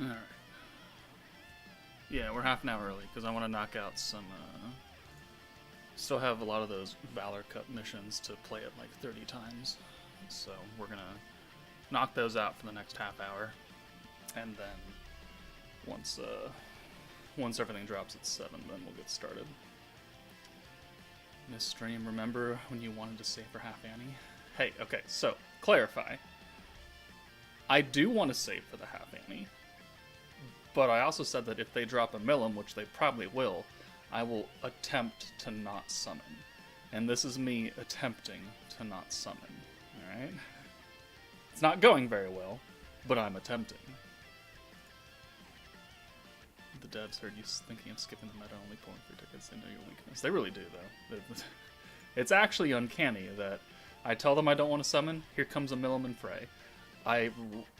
Alright. Yeah, we're half an hour early because I want to knock out some. Still have a lot of those Valor Cup missions to play it like 30 times. So we're gonna knock those out for the next half hour. And then once everything drops at 7, then we'll get started. Miss Stream, remember when you wanted to save for Half Annie? Hey, okay, so, clarify. I do want to save for the Half Annie, but I also said that if they drop a MILIM, which they probably will, I will attempt to not summon. And this is me attempting to not summon, alright? It's not going very well, but I'm attempting. The devs heard you thinking of skipping the meta, only pulling free tickets. They know your weakness. They really do, though. It's actually uncanny that I tell them I don't want to summon, here comes a MILIM and FREY. I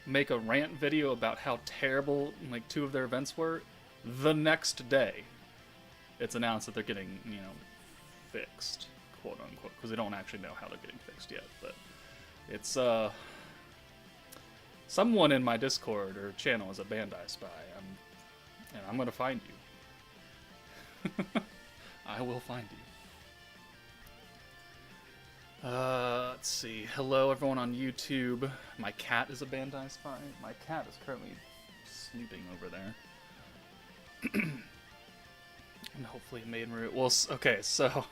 make a rant video about how terrible like 2 of their events were. The next day, it's announced that they're getting, fixed, quote unquote, because they don't actually know how they're getting fixed yet. But it's someone in my Discord or channel is a Bandai spy. And I'm gonna find you. I will find you. Let's see. Hello, everyone on YouTube. My cat is a Bandai spy. My cat is currently sleeping over there. And hopefully Maid Maru... Well, okay, so...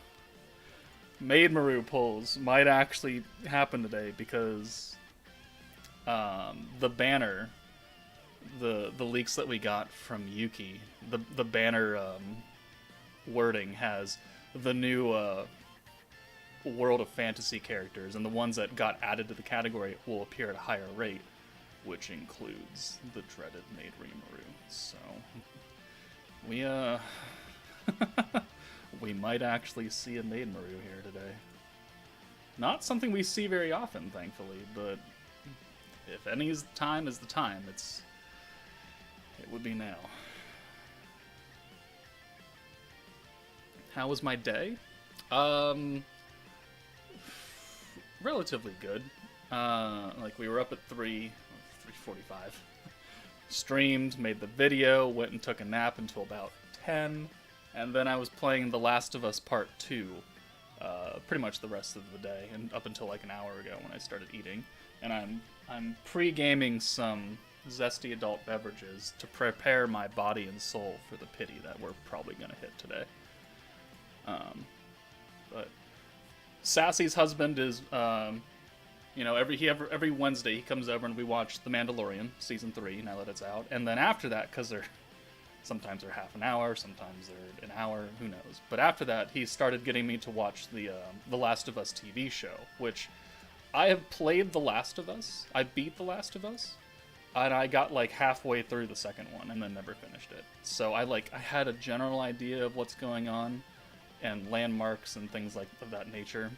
Maid Maru pulls might actually happen today because... the banner... The leaks that we got from Yuki, the banner wording has the new World of Fantasy characters, and the ones that got added to the category will appear at a higher rate, which includes the dreaded Maid Rimuru. So we we might actually see a Maid Maru here today. Not something we see very often, thankfully, but if any time is the time, it would be now. How was my day? Relatively good. Like we were up at 3:45. Streamed, made the video, went and took a nap until about 10, and then I was playing The Last of Us Part 2 pretty much the rest of the day, and up until like an hour ago when I started eating. And I'm pre-gaming some zesty adult beverages to prepare my body and soul for the pity that we're probably going to hit today. But Sassy's husband is, every Wednesday he comes over and we watch The Mandalorian, Season 3, now that it's out. And then after that, because sometimes they're half an hour, sometimes they're an hour, who knows. But after that, he started getting me to watch the Last of Us TV show, which I have played The Last of Us. I beat The Last of Us. And I got like halfway through the second one and then never finished it. So I had a general idea of what's going on and landmarks and things like of that nature.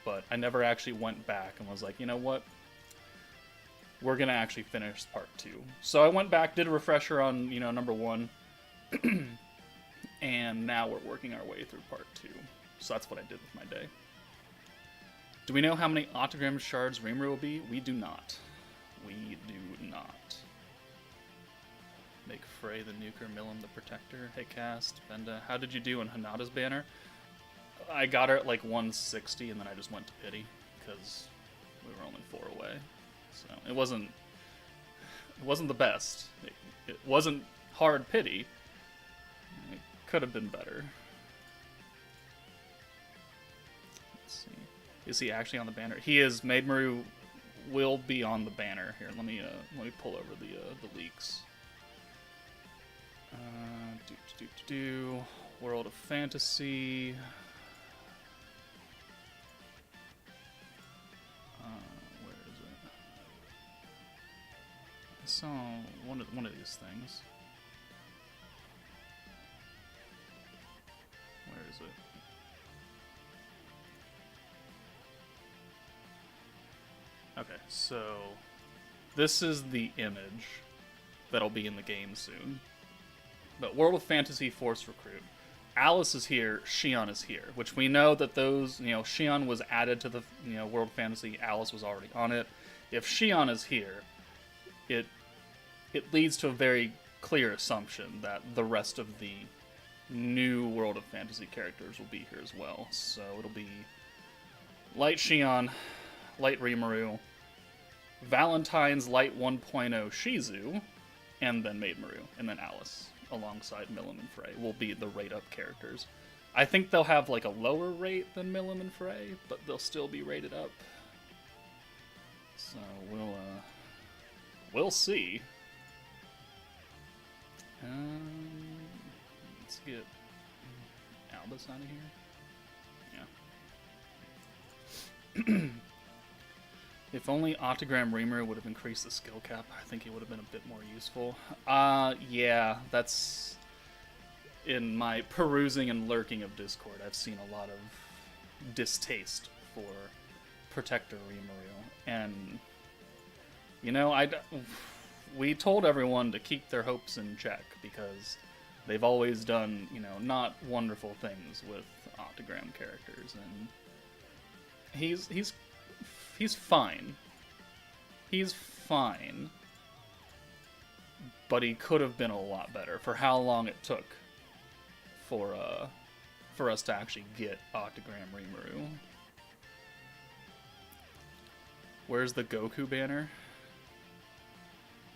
But I never actually went back and was like, you know what? We're going to actually finish part 2. So I went back, did a refresher on, number 1. And now we're working our way through part 2. So that's what I did with my day. Do we know how many Octagram shards Rimuru will be? We do not. We do not. Make FREY the nuker, MILIM the protector. Hey Cast, Benda, how did you do on Hanada's banner? I got her at like 160 and then I just went to pity because we were only 4 away. So it wasn't the best. It wasn't hard pity. It could have been better. Let's see. Is he actually on the banner? He is. Maid Maru will be on the banner here. Let me pull over the leaks. World of Fantasy. Where is it? I saw one of these things. Where is it? Okay, so this is the image that'll be in the game soon. But World of Fantasy Force Recruit. Alice is here, Shion is here, which we know that those, Shion was added to the, World of Fantasy, Alice was already on it. If Shion is here, it it leads to a very clear assumption that the rest of the new World of Fantasy characters will be here as well. So it'll be Light Shion, Light Rimuru, Valentine's Light 1.0 Shizu, and then Maid Maru, and then Alice, alongside MILIM and FREY, will be the rate-up characters. I think they'll have like a lower rate than MILIM and FREY, but they'll still be rated up. So we'll see. Let's get Albus out of here. Yeah. If only Octagram Rimuru would have increased the skill cap, I think he would have been a bit more useful. Yeah, that's... In my perusing and lurking of Discord, I've seen a lot of distaste for Protector Rimuru. And, you know, we told everyone to keep their hopes in check, because they've always done, you know, not wonderful things with Octagram characters. And he's fine. He's fine. But he could have been a lot better for how long it took for us to actually get Octagram Rimuru. Where's the Goku banner?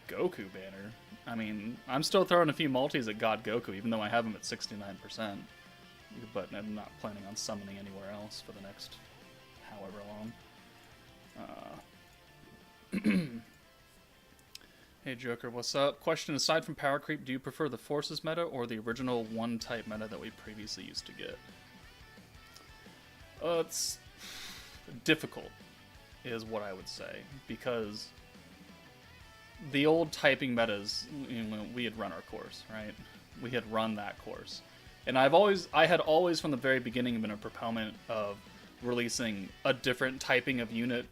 Goku banner? I mean, I'm still throwing a few multis at God Goku, even though I have him at 69%. But I'm not planning on summoning anywhere else for the next however long. Hey Joker, what's up? Question, aside from power creep, do you prefer the Forces meta or the original one-type meta that we previously used to get? It's difficult, is what I would say, because the old typing metas, you know, we had run our course, right? We had run that course. And I had always from the very beginning been a proponent of releasing a different typing of unit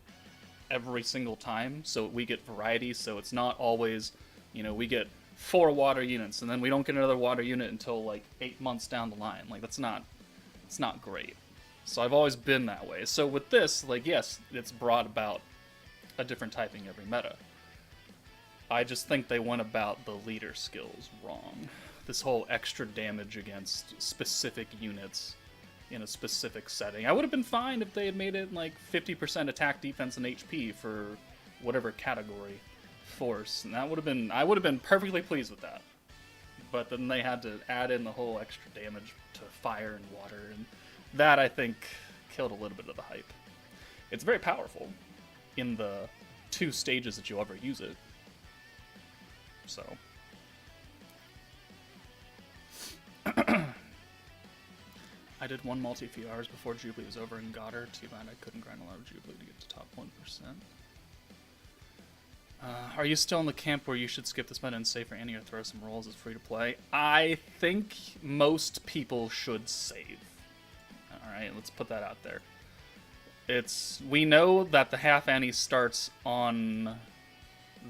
every single time, so we get variety, so it's not always, you know, we get 4 water units and then we don't get another water unit until like 8 months down the line. Like, it's not great. So I've always been that way. So with this, like, yes, it's brought about a different typing every meta. I just think they went about the leader skills wrong. This whole extra damage against specific units in a specific setting. I would have been fine if they had made it like 50% attack, defense, and HP for whatever category force, and that would have been, I would have been perfectly pleased with that. But then they had to add in the whole extra damage to fire and water, and that, I think, killed a little bit of the hype. It's very powerful in the 2 stages that you ever use it. So I did 1 multi a few hours before Jubilee was over and got her. Too bad I couldn't grind a lot of Jubilee to get to top 1%. Are you still in the camp where you should skip this meta and save for Annie or throw some rolls as free to play? I think most people should save. Alright, let's put that out there. We know that the half Annie starts on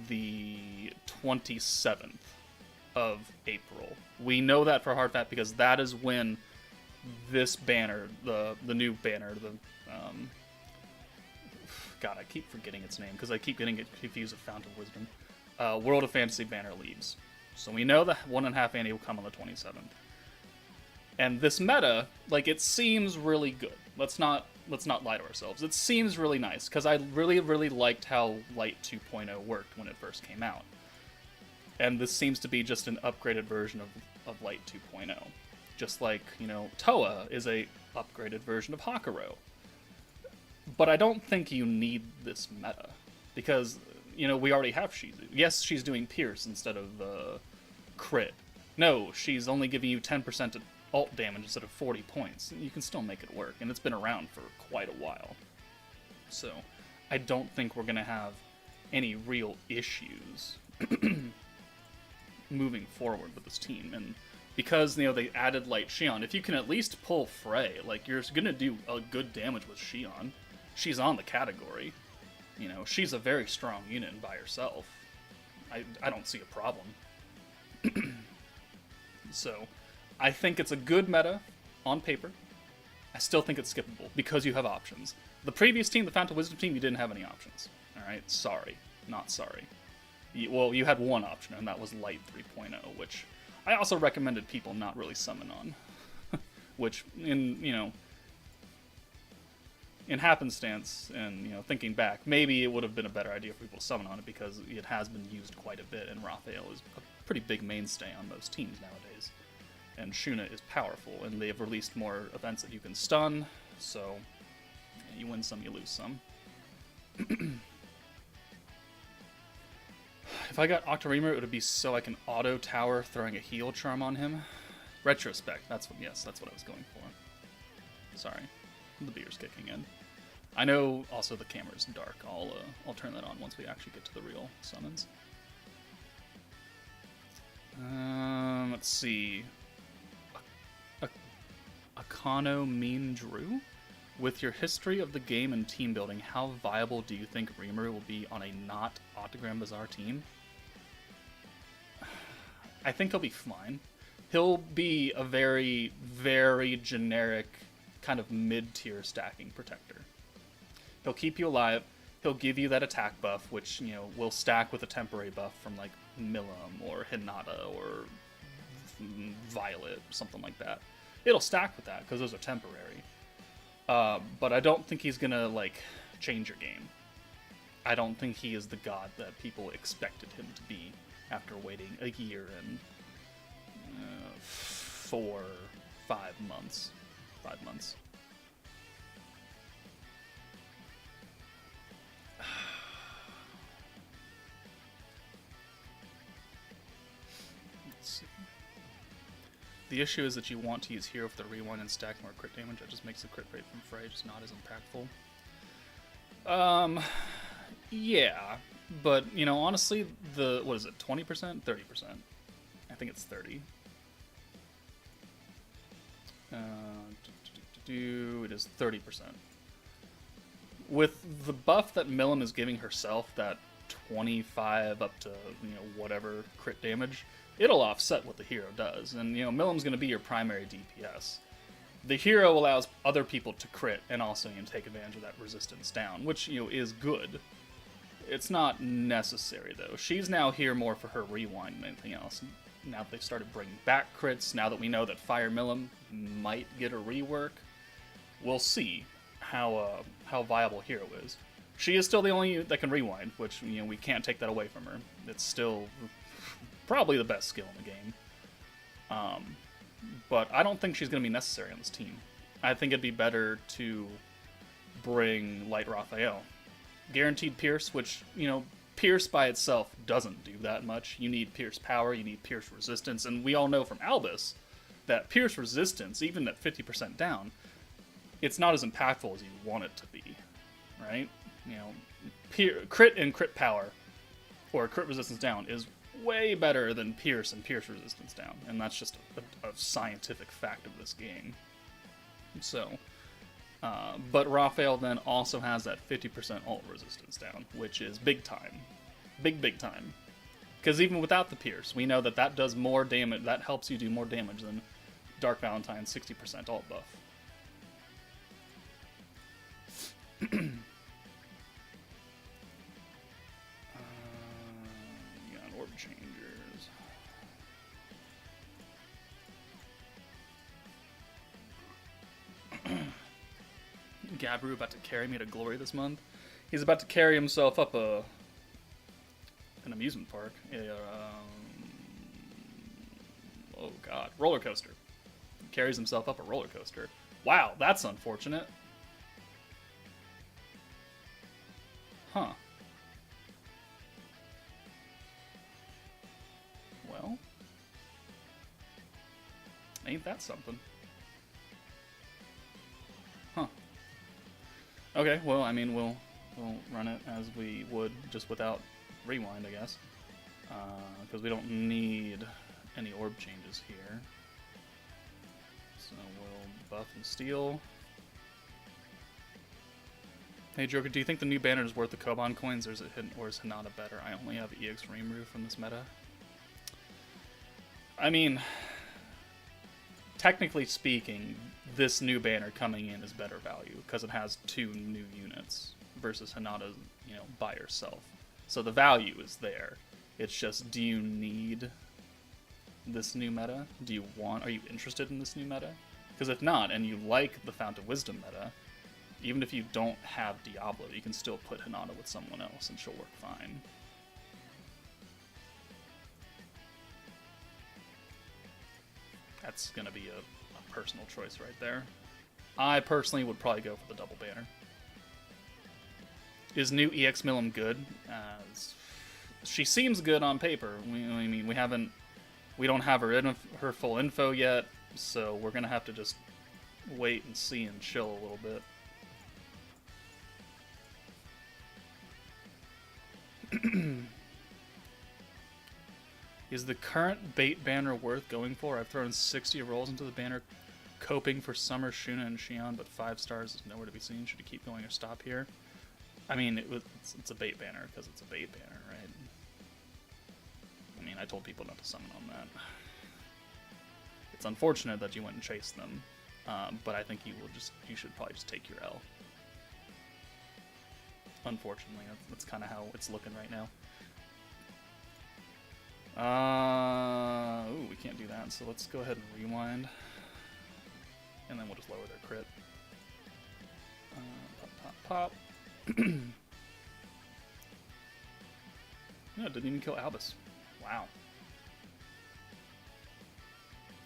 the 27th of April. We know that for hard fact because that is when this banner, the new banner, God, I keep forgetting its name because I keep getting it confused with Fountain of Wisdom. World of Fantasy banner leaves. So we know the 1.5 Annie will come on the 27th. And this meta, like, it seems really good. Let's not lie to ourselves. It seems really nice because I really, really liked how Light 2.0 worked when it first came out. And this seems to be just an upgraded version of Light 2.0. Just like, you know, Toa is a upgraded version of Hakuro. But I don't think you need this meta. Because, you know, we already have Shizu. Yes, she's doing Pierce instead of crit. No, she's only giving you 10% ult damage instead of 40 points. You can still make it work. And it's been around for quite a while. So, I don't think we're going to have any real issues moving forward with this team. And because, you know, they added Light Shion, if you can at least pull FREY, like, you're going to do a good damage with Shion. She's on the category. You know, she's a very strong unit by herself. I don't see a problem. So, I think it's a good meta on paper. I still think it's skippable because you have options. The previous team, the Fountain of Wisdom team, you didn't have any options. Alright? Sorry. Not sorry. Well, you had one option, and that was Light 3.0, which I also recommended people not really summon on. Which, in happenstance and, thinking back, maybe it would have been a better idea for people to summon on it because it has been used quite a bit, and Raphael is a pretty big mainstay on most teams nowadays. And Shuna is powerful, and they have released more events that you can stun, so you win some, you lose some. If I got Octagram Rimuru, it would be so I can auto tower throwing a heal charm on him. Retrospect, that's what I was going for. Sorry, the beer's kicking in. I know also the camera's dark. I'll turn that on once we actually get to the real summons. Let's see. Akano Mean Drew? With your history of the game and team building, how viable do you think Rimuru will be on a not Octagram Bazaar team? I think he'll be fine. He'll be a very, very generic kind of mid-tier stacking protector. He'll keep you alive. He'll give you that attack buff, which, will stack with a temporary buff from, like, MILIM or Hinata or Violet, something like that. It'll stack with that, because those are temporary. But I don't think he's gonna, like, change your game. I don't think he is the god that people expected him to be after waiting a year and 5 months. 5 months. Let's see. The issue is that you want to use Hero for the rewind and stack more crit damage. That just makes the crit rate from FREY just not as impactful. Yeah, but, honestly, what is it, 20%? 30%? I think it's 30. It is 30%. With the buff that MILIM is giving herself, that 25 up to, whatever crit damage, it'll offset what the hero does. And, MILIM's going to be your primary DPS. The hero allows other people to crit and also take advantage of that resistance down, which, is good. It's not necessary, though. She's now here more for her rewind than anything else. Now that they've started bringing back crits, now that we know that Fire MILIM might get a rework, we'll see how viable Hero is. She is still the only that can rewind, which, we can't take that away from her. It's still probably the best skill in the game. But I don't think she's going to be necessary on this team. I think it'd be better to bring Light Raphael. Guaranteed Pierce, which, Pierce by itself doesn't do that much. You need Pierce power, you need Pierce resistance, and we all know from Albus that Pierce resistance, even at 50% down, it's not as impactful as you want it to be, right? Crit and crit power, or crit resistance down, is way better than Pierce and Pierce resistance down, and that's just a scientific fact of this game. So, but Raphael then also has that 50% ult resistance down, which is big time. Big time. Because even without the Pierce, we know that does more damage, that helps you do more damage than Dark Valentine's 60% ult buff. Orb changers. Gabru about to carry me to glory this month. He's about to carry himself up an amusement park. Oh god, roller coaster. He carries himself up a roller coaster. Wow, that's unfortunate. Huh. Well, ain't that something? Huh. Okay, well, I mean, we'll run it as we would, just without rewind, I guess. Because we don't need any orb changes here. So we'll buff and steal. Hey Joker, do you think the new banner is worth the Koban coins, or is Hinata better? I only have EX Rimuru from this meta. I mean, technically speaking, this new banner coming in is better value because it has 2 new units versus Hinata, by herself. So the value is there. It's just, do you need this new meta? Are you interested in this new meta? Because if not, and you like the Fount of Wisdom meta, even if you don't have Diablo, you can still put Hinata with someone else and she'll work fine. That's gonna be a personal choice right there. I personally would probably go for the double banner. Is new EX MILIM good? She seems good on paper. I mean, we don't have her full info yet, so we're gonna have to just wait and see and chill a little bit. Is the current bait banner worth going for? I've thrown 60 rolls into the banner, coping for Summer, Shuna, and Xion, but 5 stars is nowhere to be seen. Should it keep going or stop here? I mean, it's a bait banner because it's a bait banner, right? I mean, I told people not to summon on that. It's unfortunate that you went and chased them, but I think you should probably just take your L. Unfortunately, that's kind of how it's looking right now. Ooh, we can't do that, so let's go ahead and rewind. And then we'll just lower their crit. Pop, pop, pop. No, it didn't even kill Albus. Wow.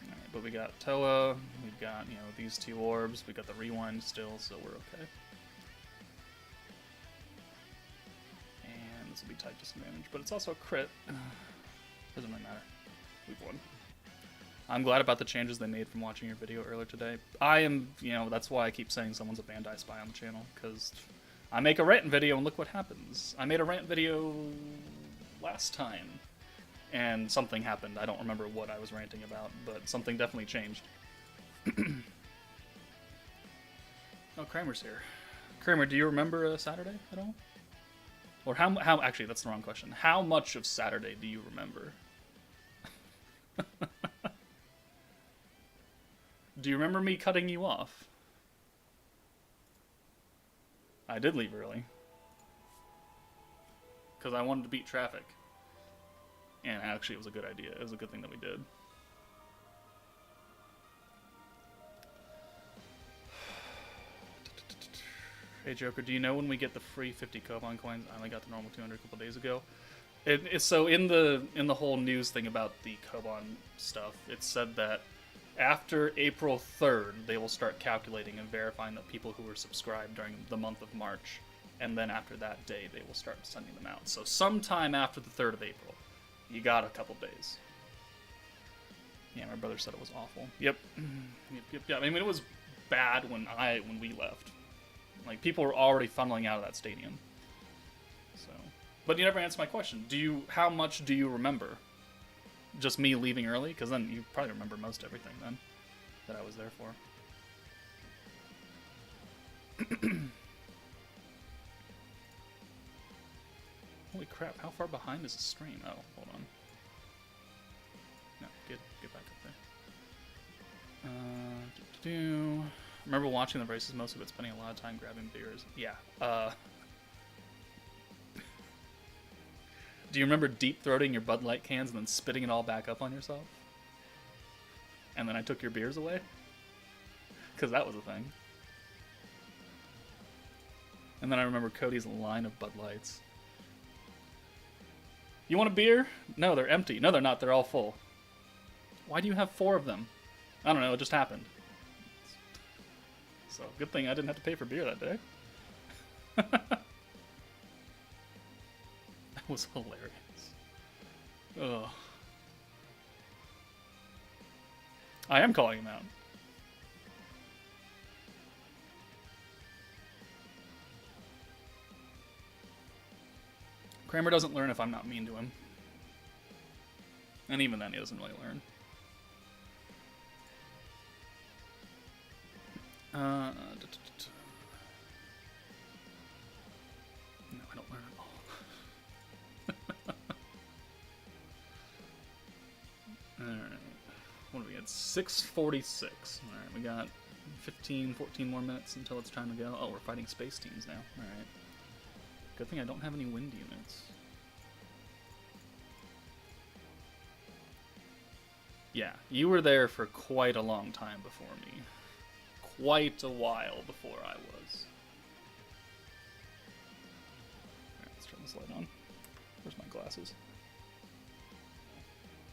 Alright, but we got Toa, we've got, these 2 orbs, we got the rewind still, so we're okay. And this will be type disadvantage, but it's also a crit. Doesn't really matter. We've won. I'm glad about the changes they made from watching your video earlier today. I am, that's why I keep saying someone's a Bandai spy on the channel, because I make a rant video and look what happens. I made a rant video last time, and something happened. I don't remember what I was ranting about, but something definitely changed. Oh, Kramer's here. Kramer, do you remember Saturday at all? Or how? Actually, that's the wrong question. How much of Saturday do you remember? Do you remember me cutting you off? I did leave early. Because I wanted to beat traffic. And actually, it was a good idea. It was a good thing that we did. Hey Joker, do you know when we get the free 50 Koban coins? I only got the normal 200 a couple days ago. So in the whole news thing about the Koban stuff, it said that after April 3rd, they will start calculating and verifying the people who were subscribed during the month of March, and then after that day, they will start sending them out. So sometime after the 3rd of April, you got a couple days. Yeah, my brother said it was awful. Yep. Yep. I mean, it was bad when we left. Like, people were already funneling out of that stadium. So, but you never answered my question. How much do you remember? Just me leaving early? Because then you probably remember most everything then that I was there for. Holy crap, how far behind is the stream? Oh, hold on. No, get back up there. Remember watching the races, most of it spending a lot of time grabbing beers. Yeah. Do you remember deep-throating your Bud Light cans and then spitting it all back up on yourself? And then I took your beers away? Because that was a thing. And then I remember Cody's line of Bud Lights. You want a beer? No, they're empty. No, they're not. They're all full. Why do you have 4 of them? I don't know. It just happened. So, good thing I didn't have to pay for beer that day. That was hilarious. Ugh. I am calling him out. Kramer doesn't learn if I'm not mean to him. And even then, he doesn't really learn. No, I don't learn at all. Alright. What do we got? 6:46. Alright, we got 14 more minutes until it's time to go. Oh, we're fighting space teams now. Alright. Good thing I don't have any wind units. Yeah, you were there for quite a long time before me. Quite a while before I was. Alright, let's turn this light on. Where's my glasses?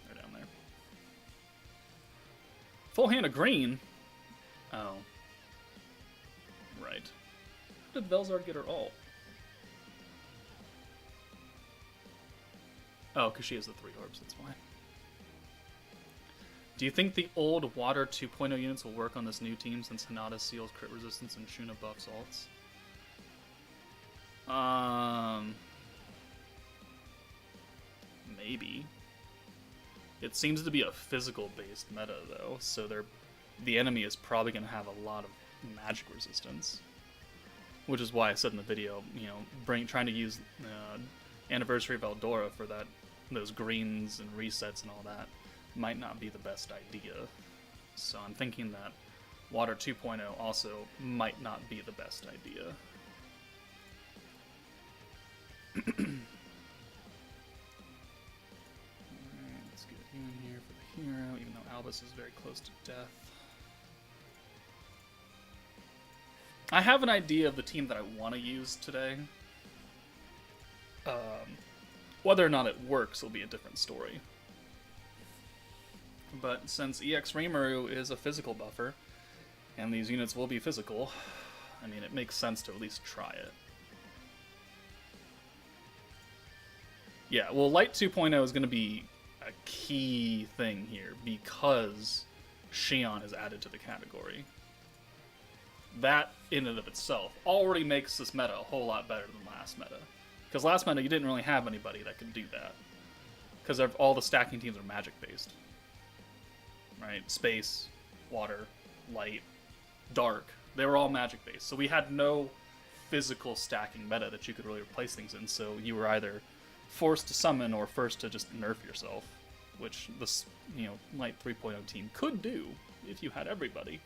They're down there. Full hand of green? Oh. Right. How did Velzard get her ult? Oh, because she has the 3 orbs, that's why. Do you think the old Water 2.0 units will work on this new team since Hinata seals crit resistance and Shuna buffs ults? Maybe. It seems to be a physical-based meta, though, so the enemy is probably going to have a lot of magic resistance. Which is why I said in the video, you know, trying to use Anniversary of Eldora for those greens and resets and all that might not be the best idea. So I'm thinking that Water 2.0 also might not be the best idea. Alright, let's get you in here for the hero, even though Albus is very close to death. I have an idea of the team that I want to use today. Whether or not it works will be a different story. But since EX Rimuru is a physical buffer, and these units will be physical, I mean, it makes sense to at least try it. Yeah, well, Light 2.0 is going to be a key thing here, because Xion is added to the category. That, in and of itself, already makes this meta a whole lot better than last meta. Because last meta, you didn't really have anybody that could do that. Because all the stacking teams are magic-based. Right? Space, water, light, dark. They were all magic-based. So we had no physical stacking meta that you could really replace things in. So you were either forced to summon or forced to just nerf yourself. Which this, Light 3.0 team could do if you had everybody.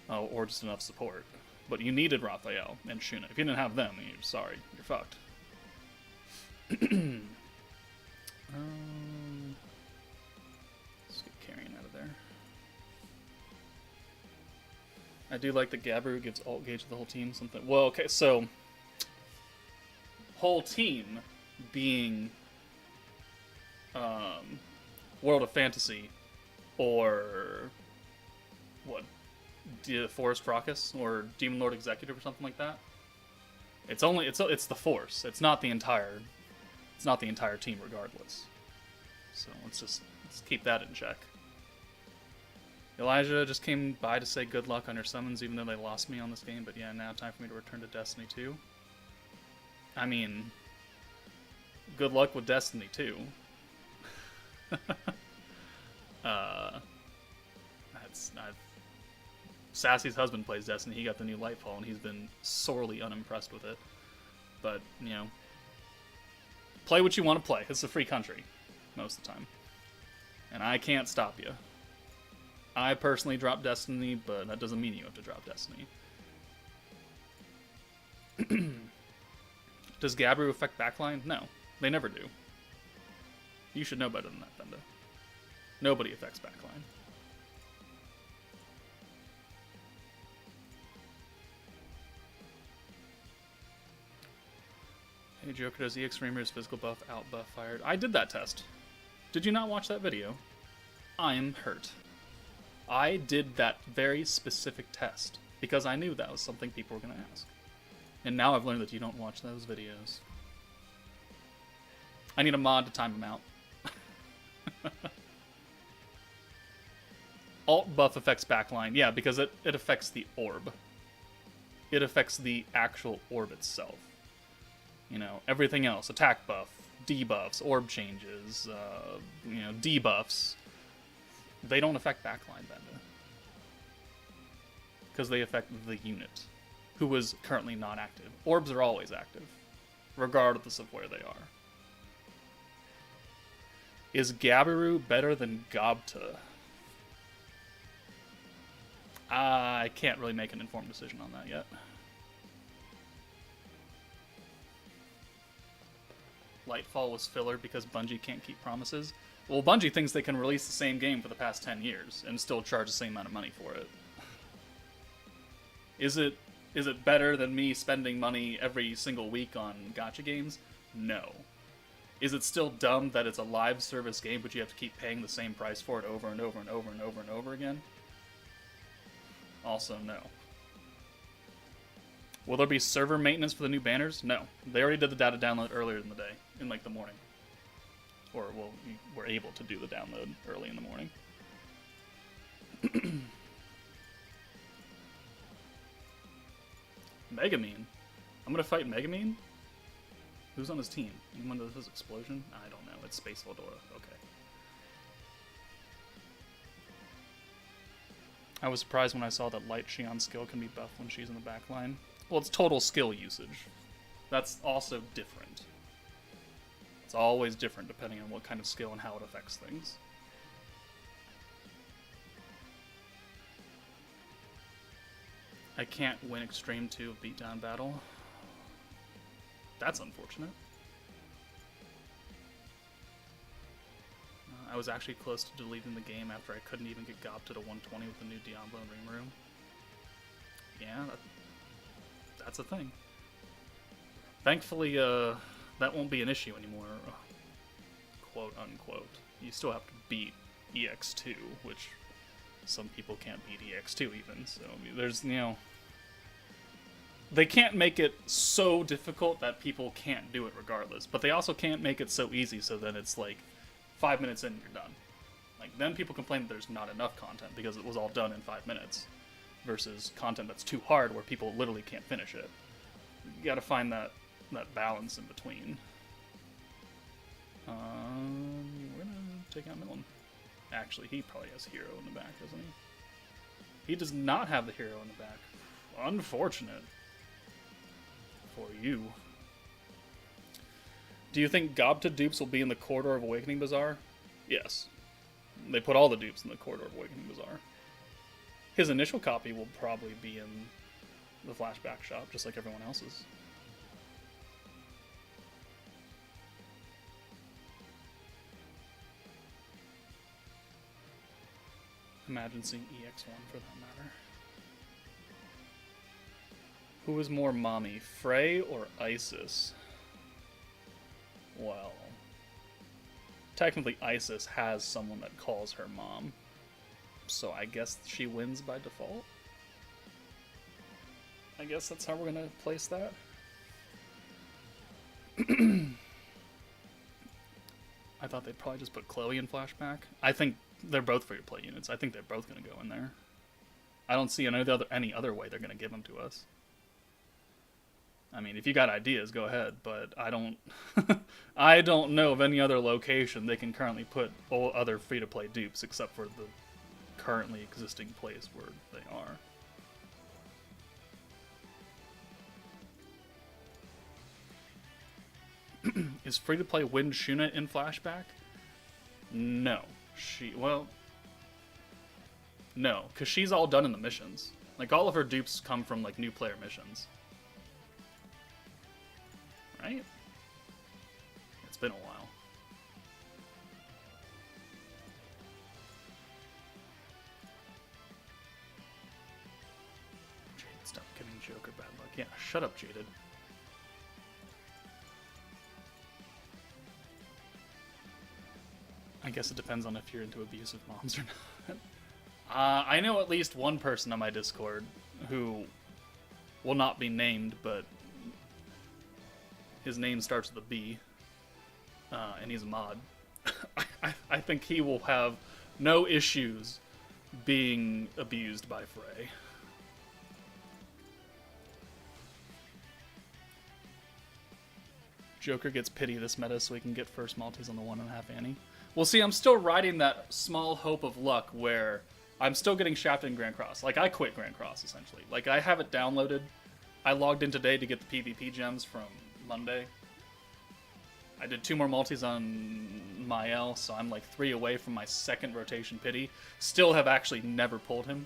Or just enough support. But you needed Raphael and Shuna. If you didn't have them, you're sorry. You're fucked. Let's get Carrion out of there. I do like that Gabiru gives ult gauge to the whole team. Something. Well, okay, so whole team being World of Fantasy or what? Forest Fracas or Demon Lord Executive or something like that. It's the Force. It's not the entire team regardless. So let's keep that in check. Elijah just came by to say good luck on your summons, even though they lost me on this game. But yeah, now time for me to return to Destiny 2. I mean, good luck with Destiny 2. Sassy's husband plays Destiny. He got the new Lightfall, and he's been sorely unimpressed with it. But, play what you want to play. It's a free country, most of the time. And I can't stop you. I personally dropped Destiny, but that doesn't mean you have to drop Destiny. Does Gabiru affect backline? No, they never do. You should know better than that, Benda. Nobody affects backline. Hey Joker, does EX Rimuru's physical buff out buff fired? I did that test. Did you not watch that video? I'm hurt. I did that very specific test because I knew that was something people were going to ask. And now I've learned that you don't watch those videos. I need a mod to time them out. Alt buff affects backline. Yeah, because it affects the orb. It affects the actual orb itself. Everything else, attack buff, debuffs, orb changes, debuffs, they don't affect backline Benda. Because they affect the unit, who is currently not active. Orbs are always active, regardless of where they are. Is Gabiru better than Gobta? I can't really make an informed decision on that yet. Lightfall was filler because Bungie can't keep promises. Well, Bungie thinks they can release the same game for the past 10 years and still charge the same amount of money for it. Is it better than me spending money every single week on gacha games? No. Is it still dumb that it's a live service game, but you have to keep paying the same price for it over and over and over and over and over again? Also, no. Will there be server maintenance for the new banners? No. They already did the data download earlier in the day, in like the morning. Or, well, we were able to do the download early in the morning. Megamine? I'm gonna fight Megamine? Who's on his team? Anyone that does explosion? I don't know. It's Space Eldora. Okay. I was surprised when I saw that Light Xion skill can be buffed when she's in the back line. Well, it's total skill usage. That's also different. It's always different depending on what kind of skill and how it affects things. I can't win Extreme 2 of Beatdown Battle. That's unfortunate. I was actually close to deleting the game after I couldn't even get Gob to the 120 with the new Diablo and Rimuru. Yeah, that's a thing. Thankfully, that won't be an issue anymore, quote unquote. You still have to beat EX2, which some people can't beat EX2 even, so there's, you know... They can't make it so difficult that people can't do it regardless, but they also can't make it so easy so that it's like 5 minutes in and you're done. Like, then people complain that there's not enough content because it was all done in 5 minutes, versus content that's too hard where people literally can't finish it. You gotta find that balance in between. We're gonna take out MILIM. Actually, he probably has Hero in the back, doesn't he? He does not have the Hero in the back. Unfortunate. For you. Do you think Gobta dupes will be in the Corridor of Awakening Bazaar? Yes. They put all the dupes in the Corridor of Awakening Bazaar. His initial copy will probably be in the flashback shop, just like everyone else's. Imagine seeing EX1 for that matter. Who is more mommy, FREY or Isis? Well, technically Isis has someone that calls her mom, so I guess she wins by default. I guess that's how we're gonna place that. I thought they'd probably just put Chloe in flashback. I think they're both free to play units. I think they're both gonna go in there. I don't see any other way they're gonna give them to us. I mean, if you got ideas, go ahead, but I don't I don't know of any other location they can currently put all other free-to-play dupes except for the currently existing place where they are. Is free-to-play Wind Shuna in flashback? No. No, because she's all done in the missions. Like, all of her dupes come from, like, new player missions. Right? It's been a while. Jade, stop giving Joker bad luck. Yeah, shut up, Jaded. I guess it depends on if you're into abusive moms or not. I know at least one person on my Discord who will not be named, but his name starts with a B, and he's a mod. I think he will have no issues being abused by FREY. Joker gets pity this meta so he can get first Maltese on the 1.5 Annie. Well, see, I'm still riding that small hope of luck where I'm still getting shafted in Grand Cross. Like, I quit Grand Cross, essentially. Like, I have it downloaded. I logged in today to get the PvP gems from Monday. I did 2 more multis on Mael, so I'm like 3 away from my second rotation pity. Still have actually never pulled him,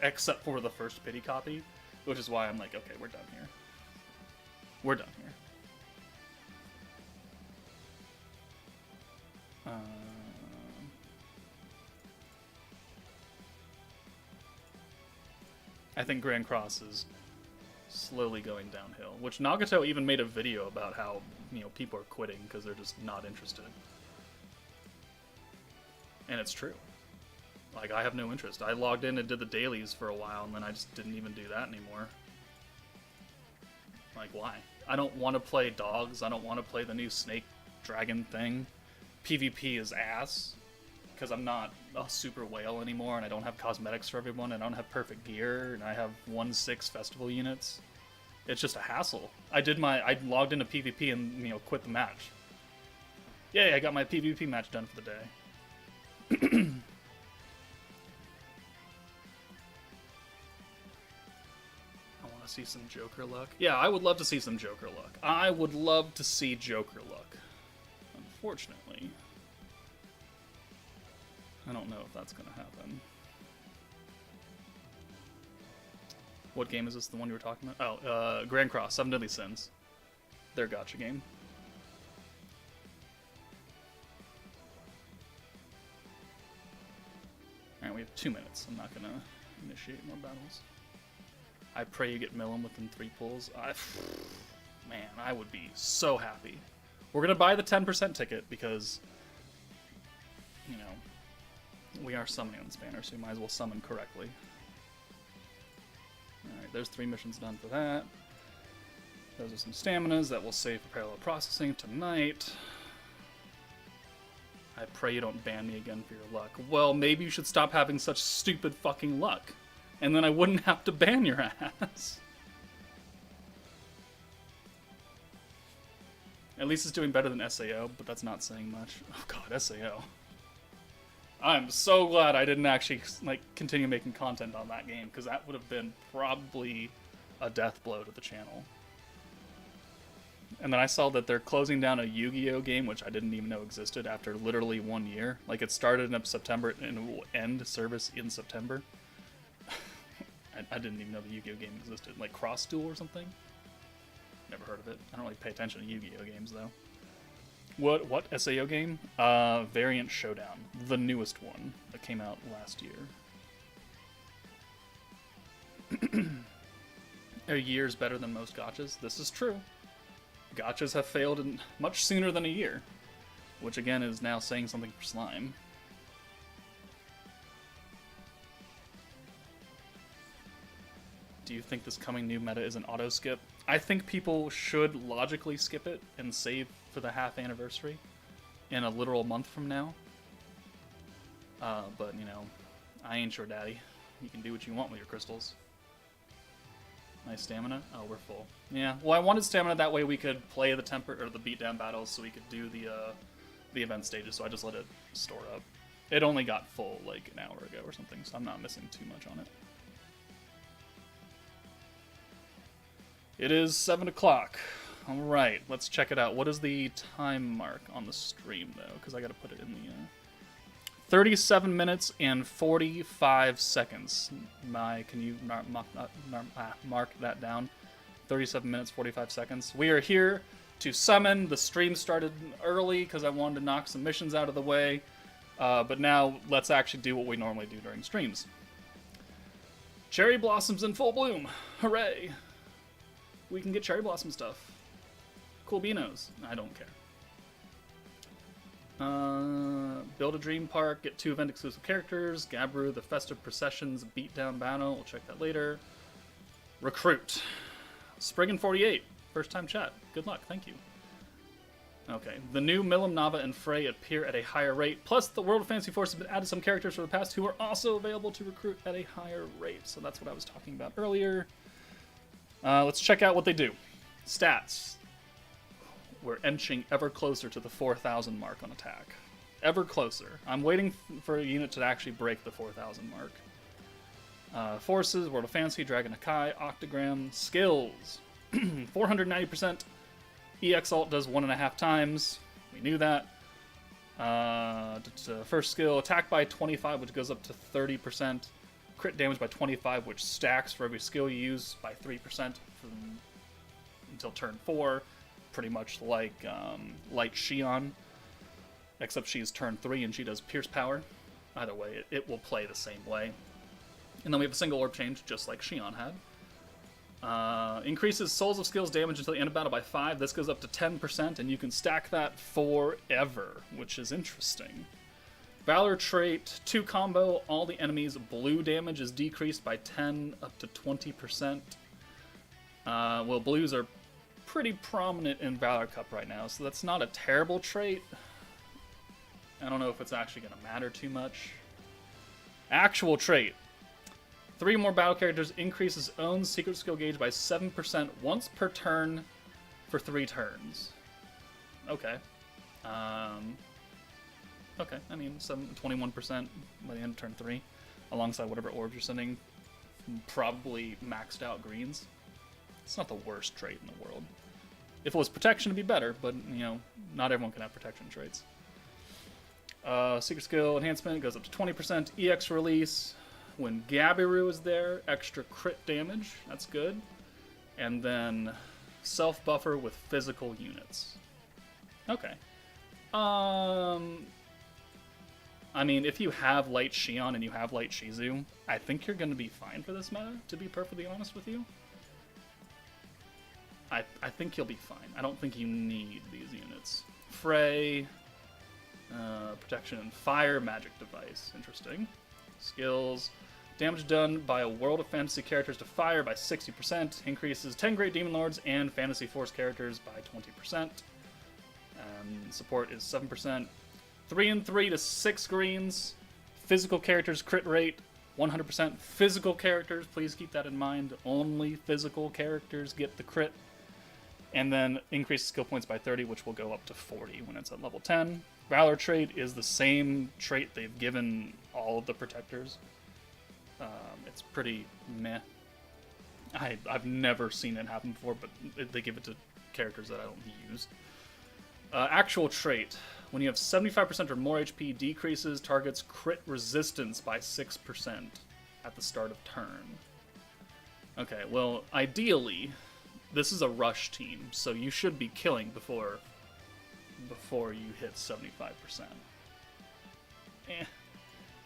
except for the first pity copy, which is why I'm like, okay, we're done here. We're done here. I think Grand Cross is slowly going downhill, which Nagato even made a video about how, you know, people are quitting because they're just not interested. And it's true. Like, I have no interest. I logged in and did the dailies for a while, and then I just didn't even do that anymore. Like, why? I don't want to play dogs. I don't want to play the new snake dragon thing. PvP is ass, because I'm not a super whale anymore, and I don't have cosmetics for everyone, and I don't have perfect gear, and I have 1/6 festival units. It's just a hassle. I logged into PvP and, you know, quit the match. Yay, I got my PvP match done for the day. I want to see some Joker luck. Yeah, I would love to see some Joker luck. I would love to see Joker luck. Unfortunately, I don't know if that's going to happen. What game is this? The one you were talking about? Oh, Grand Cross, 7 Deadly Sins. Their gacha game. Alright, we have 2 minutes. I'm not going to initiate more battles. I pray you get MILIM within 3 pulls. Man, I would be so happy. We're going to buy the 10% ticket because, you know, we are summoning on this banner, so we might as well summon correctly. Alright, there's 3 missions done for that. Those are some staminas that we'll save for parallel processing tonight. I pray you don't ban me again for your luck. Well, maybe you should stop having such stupid fucking luck, and then I wouldn't have to ban your ass. At least it's doing better than SAO, but that's not saying much. Oh god, SAO. I'm so glad I didn't actually, like, continue making content on that game, because that would have been probably a death blow to the channel. And then I saw that they're closing down a Yu-Gi-Oh game, which I didn't even know existed, after literally 1 year. Like, it started in September and it will end service in September. I didn't even know the Yu-Gi-Oh game existed. Like, Cross Duel or something? Never heard of it. I don't really pay attention to Yu-Gi-Oh games, though. What SAO game? Variant Showdown. The newest one that came out last year. A year's better than most gachas. This is true. Gachas have failed in much sooner than a year, which again is now saying something for Slime. Do you think this coming new meta is an auto skip? I think people should logically skip it and save for the half anniversary in a literal month from now. But you know, I ain't your daddy. You can do what you want with your crystals. Nice stamina. Oh, we're full. Yeah. Well, I wanted stamina that way we could play the the beatdown battles, so we could do the event stages. So I just let it store up. It only got full like an hour ago or something, so I'm not missing too much on it. It is 7 o'clock. All right, let's check it out. What is the time mark on the stream though? Because I got to put it in the 37 minutes and 45 seconds. Can you mark that down? 37 minutes, 45 seconds. We are here to summon. The stream started early because I wanted to knock some missions out of the way. But now let's actually do what we normally do during streams. Cherry blossoms in full bloom. Hooray. We can get cherry blossom stuff. Cool beanos. I don't care. Build a dream park, get 2 event exclusive characters, Gabru, the Festive Processions, Beatdown Battle, we'll check that later. Recruit. Spriggan 48, first time chat. Good luck, thank you. Okay, the new MILIM, Nava, and FREY appear at a higher rate, plus the World of Fantasy Force has been added some characters from the past who are also available to recruit at a higher rate, so that's what I was talking about earlier. Let's check out what they do. Stats. We're inching ever closer to the 4,000 mark on attack. Ever closer. I'm waiting for a unit to actually break the 4,000 mark. Forces, World of Fantasy, Dragon Akai, Octagram, skills. 490%. EX alt does 1.5 times. We knew that. First skill, attack by 25, which goes up to 30%. Crit damage by 25, which stacks for every skill you use by 3% until turn 4. Pretty much like Light Shion. except she's turn 3 and she does Pierce Power. Either way, it will play the same way. And then we have a single orb change, just like Xion had. Increases Souls of Skills damage until the end of battle by 5. This goes up to 10%, and you can stack that forever, which is interesting. Valor trait, 2 combo, all the enemies' blue damage is decreased by 10 up to 20%. Well, blues are pretty prominent in Valor Cup right now, so that's not a terrible trait. I don't know if it's actually going to matter too much. Actual trait. 3 more battle characters increases own secret skill gauge by 7% once per turn for 3 turns. Okay. Okay, I mean, 21% by the end of turn 3, alongside whatever orbs you're sending. Probably maxed out greens. It's not the worst trait in the world. If it was protection, it'd be better, but, you know, not everyone can have protection traits. Secret skill enhancement goes up to 20%. EX release. When Gabiru is there, extra crit damage. That's good. And then self buffer with physical units. Okay. I mean, if you have light Xion and you have light Shizu, I think you're going to be fine for this meta, to be perfectly honest with you. I think you'll be fine. I don't think you need these units. FREY, protection and fire magic device. Interesting. Skills. Damage done by a World of Fantasy characters to fire by 60%. Increases 10 Great Demon Lords and Fantasy Force characters by 20%. Support is 7%. 3 and 3 to 6 greens. Physical characters crit rate 100%. Physical characters, please keep that in mind. Only physical characters get the crit. And then increase skill points by 30, which will go up to 40 when it's at level 10. Valor trait is the same trait they've given all of the protectors. It's pretty meh. I've never seen it happen before, but they give it to characters that I don't use. Actual trait. When you have 75% or more HP, decreases target's crit resistance by 6% at the start of turn. Okay, well, ideally, this is a rush team, so you should be killing before you hit 75%.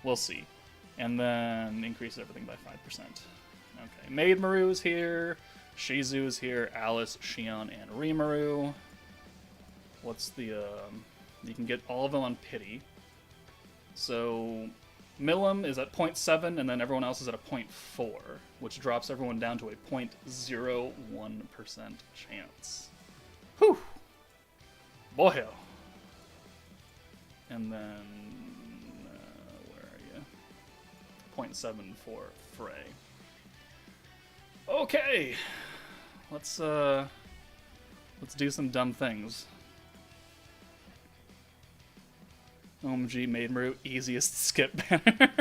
We'll see. And then increase everything by 5%. Okay, Maid Maru is here, Shizu is here, Alice, Xion, and Rimuru. What's the, you can get all of them on Pity. So, MILIM is at 0.7, and then everyone else is at a 0.4, which drops everyone down to a 0.01% chance. Whew! Boy. And then, where are you? 0.7 for FREY. Okay! Let's do some dumb things. OMG, Maid Maru, easiest skip banner.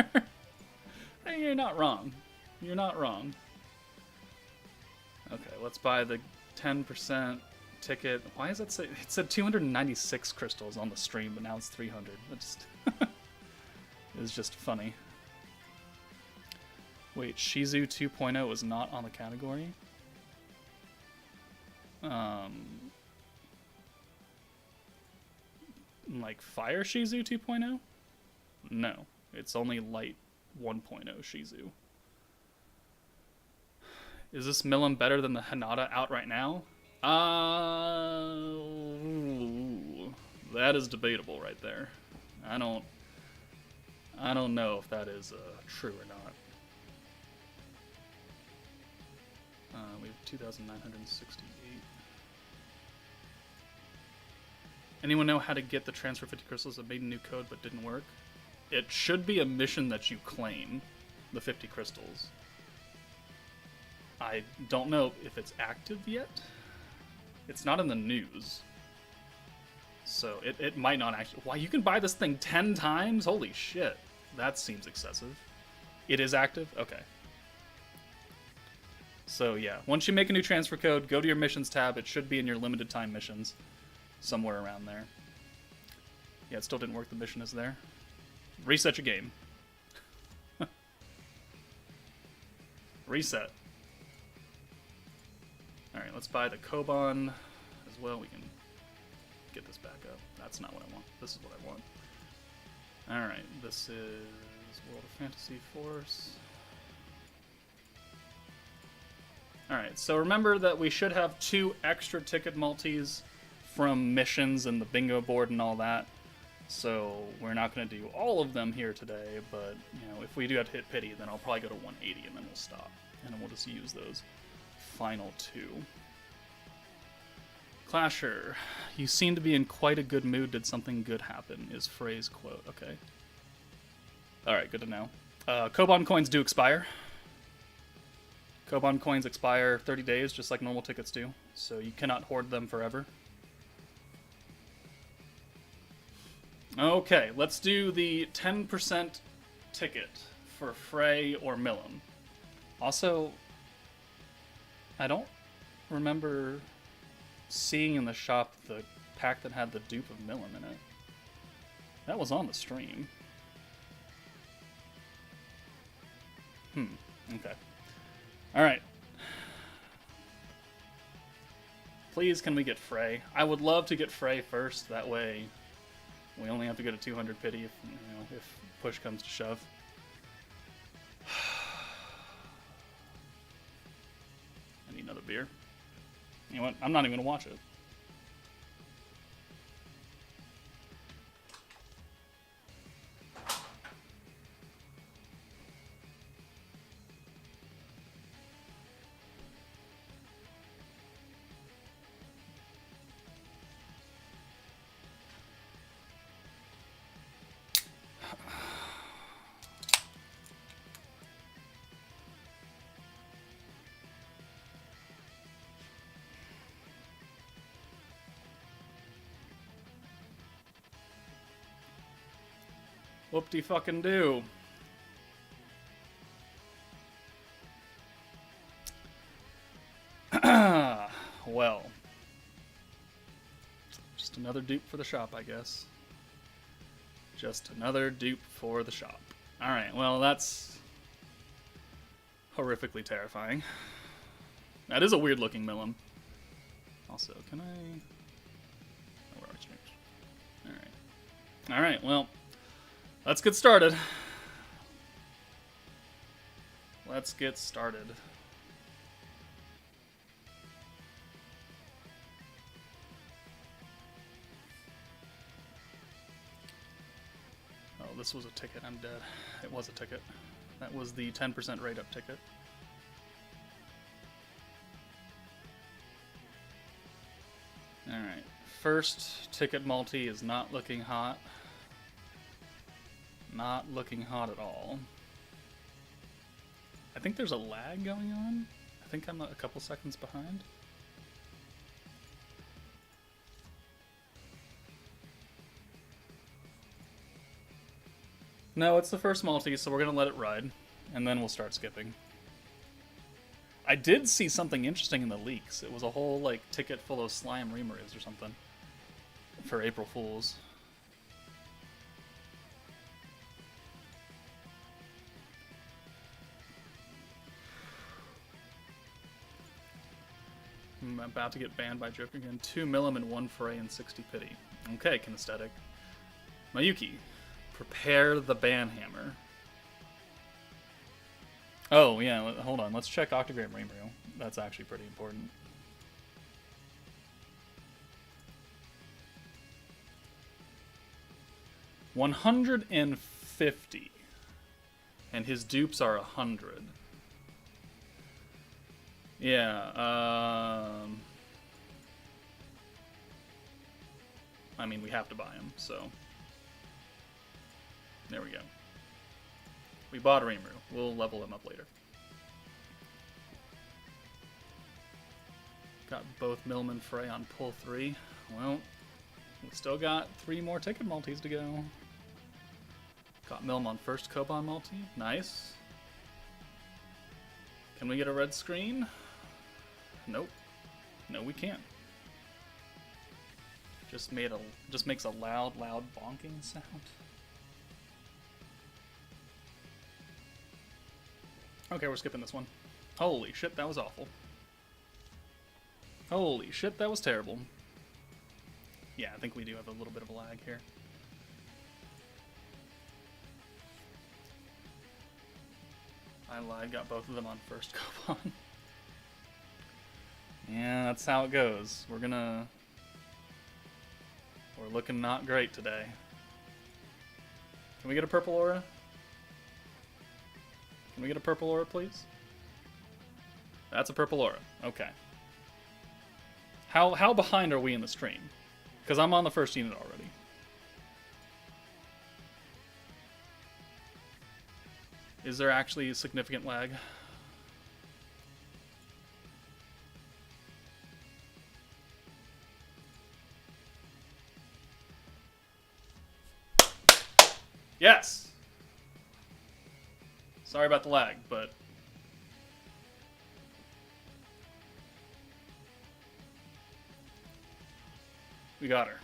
Hey, you're not wrong. You're not wrong. Okay, let's buy the 10% ticket. Why is that say it said 296 crystals on the stream, but now it's 300. That just it's just funny. Wait, Shizu 2.0 is not on the category? Like Fire Shizu 2.0? No, it's only Light 1.0 Shizu. Is this MILIM better than the Hinata out right now? That is debatable right there. I don't know if that is true or not. We have 2,968. Anyone know how to get the transfer 50 crystals that made a new code but didn't work? It should be a mission that you claim, the 50 crystals. I don't know if it's active yet. It's not in the news. So it might not actually... Why, you can buy this thing 10 times? Holy shit. That seems excessive. It is active? Okay. So yeah, once you make a new transfer code, go to your missions tab. It should be in your limited time missions. Somewhere around there. Yeah, it still didn't work. The mission is there. Reset your game. Reset. Alright, let's buy the Koban as well. We can get this back up. That's not what I want. This is what I want. Alright, this is World of Fantasy Force. Alright, so remember that we should have 2 extra ticket multis from missions and the bingo board and all that. So we're not going to do all of them here today, but you know, if we do have to hit pity, then I'll probably go to 180 and then we'll stop. And then we'll just use those final 2. Clasher, you seem to be in quite a good mood. Did something good happen? Is Frey's quote. Okay. Alright, good to know. Koban coins do expire. Koban coins expire 30 days, just like normal tickets do. So you cannot hoard them forever. Okay, let's do the 10% ticket for FREY or MILIM. Also, I don't remember seeing in the shop the pack that had the dupe of MILIM in it. That was on the stream. Okay. Alright. Please, can we get FREY? I would love to get FREY first, that way we only have to go to 200 pity if, you know, if push comes to shove. I need another beer. You know what? I'm not even going to watch it. Whoop-de-fucking-do. Well. Just another dupe for the shop, I guess. Just another dupe for the shop. Alright, well, that's horrifically terrifying. That is a weird-looking MILIM. Also, can I... Oh, where are we? Alright. Alright, well... Let's get started. Let's get started. Oh, this was a ticket. I'm dead. It was a ticket. That was the 10% rate up ticket. Alright. First ticket multi is not looking hot. Not looking hot at all. I think there's a lag going on. I think I'm a couple seconds behind. No, it's the first multi, so we're gonna let it ride, and then we'll start skipping. I did see something interesting in the leaks. It was a whole, like, ticket full of slime Rimurus or something. For April Fools. I'm about to get banned by Joker again. 2 MILIM and 1 FREY and 60 pity. Okay, kinesthetic. Mayuki, prepare the ban hammer. Oh, yeah, hold on. Let's check Octagram Rimuru. That's actually pretty important. $150. And his dupes are 100. Yeah, I mean, we have to buy him, so... There we go. We bought Rimuru. We'll level him up later. Got both MILIM and FREY on pull 3. Well, we still got 3 more ticket multis to go. Got MILIM on first Koban multi. Nice. Can we get a red screen? Nope. No, we can't. Just makes a loud bonking sound. Okay, we're skipping this one. Holy shit, that was awful. Holy shit, that was terrible. Yeah, I think we do have a little bit of a lag here. I lied, got both of them on first coupon. Yeah, that's how it goes. We're looking not great today. Can we get a purple aura? Can we get a purple aura, please? That's a purple aura. Okay. How behind are we in the stream? Because I'm on the first unit already. Is there actually a significant lag? Yes! Sorry about the lag, but... we got her.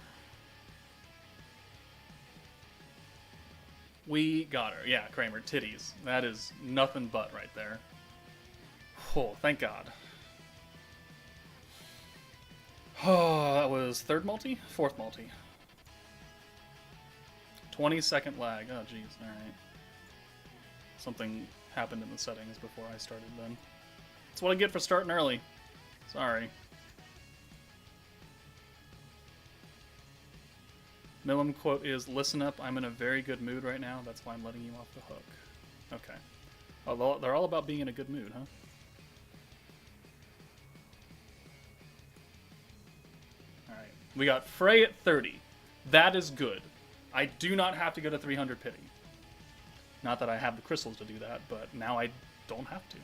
We got her. Yeah, Kramer, titties. That is nothing but right there. Oh, thank God. Oh, that was third multi? Fourth multi. 20-second lag. Oh, jeez. Alright. Something happened in the settings before I started then. That's what I get for starting early. Sorry. MILIM quote is, "Listen up, I'm in a very good mood right now. That's why I'm letting you off the hook." Okay. Oh, they're all about being in a good mood, huh? Alright. We got FREY at 30. That is good. I do not have to go to 300 pity. Not that I have the crystals to do that, but now I don't have to.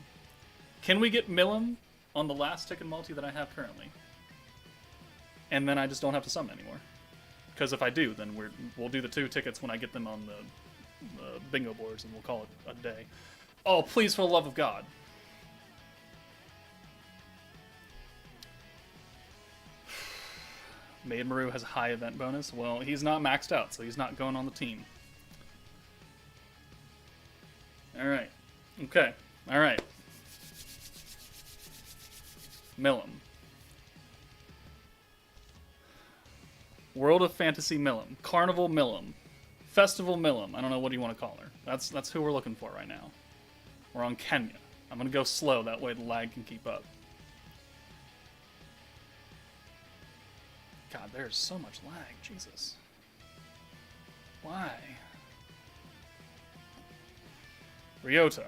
Can we get MILIM on the last ticket multi that I have currently? And then I just don't have to summon anymore. Because if I do, then we'll do the 2 tickets when I get them on the bingo boards, and we'll call it a day. Oh, please, for the love of God. Maidmaru has a high event bonus. Well, he's not maxed out, so he's not going on the team. Alright. Okay. Alright. MILIM. World of Fantasy MILIM. Carnival MILIM. Festival MILIM. I don't know what you want to call her. That's who we're looking for right now. We're on Kenya. I'm going to go slow, that way the lag can keep up. God, there's so much lag. Jesus. Why? Ryota.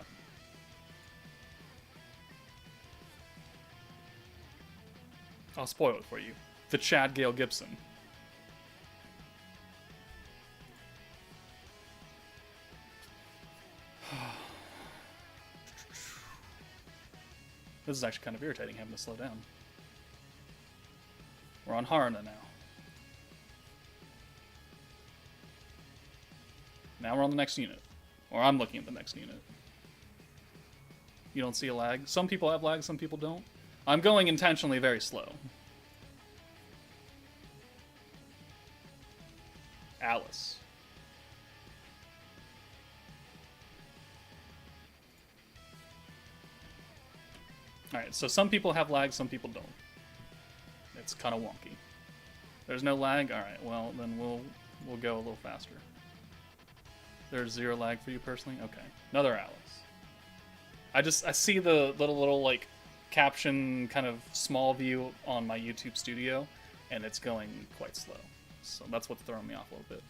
I'll spoil it for you. The Chad Gale Gibson. This is actually kind of irritating having to slow down. We're on Haruna now. Now we're on the next unit. Or I'm looking at the next unit. You don't see a lag? Some people have lag, some people don't. I'm going intentionally very slow. Alice. Alright, so some people have lag, some people don't. It's kind of wonky. There's no lag? Alright, well, then we'll go a little faster. There's 0 lag for you personally? Okay. Another Alice. I see the little like, caption kind of small view on my YouTube studio, and it's going quite slow. So that's what's throwing me off a little bit.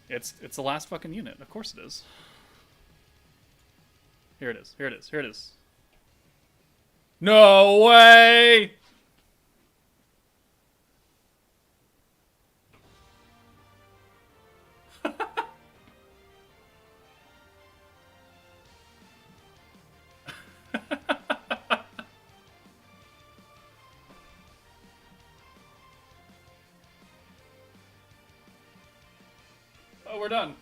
It's the last fucking unit. Of course it is. Here it is. Here it is. Here it is. No way! Oh, we're done.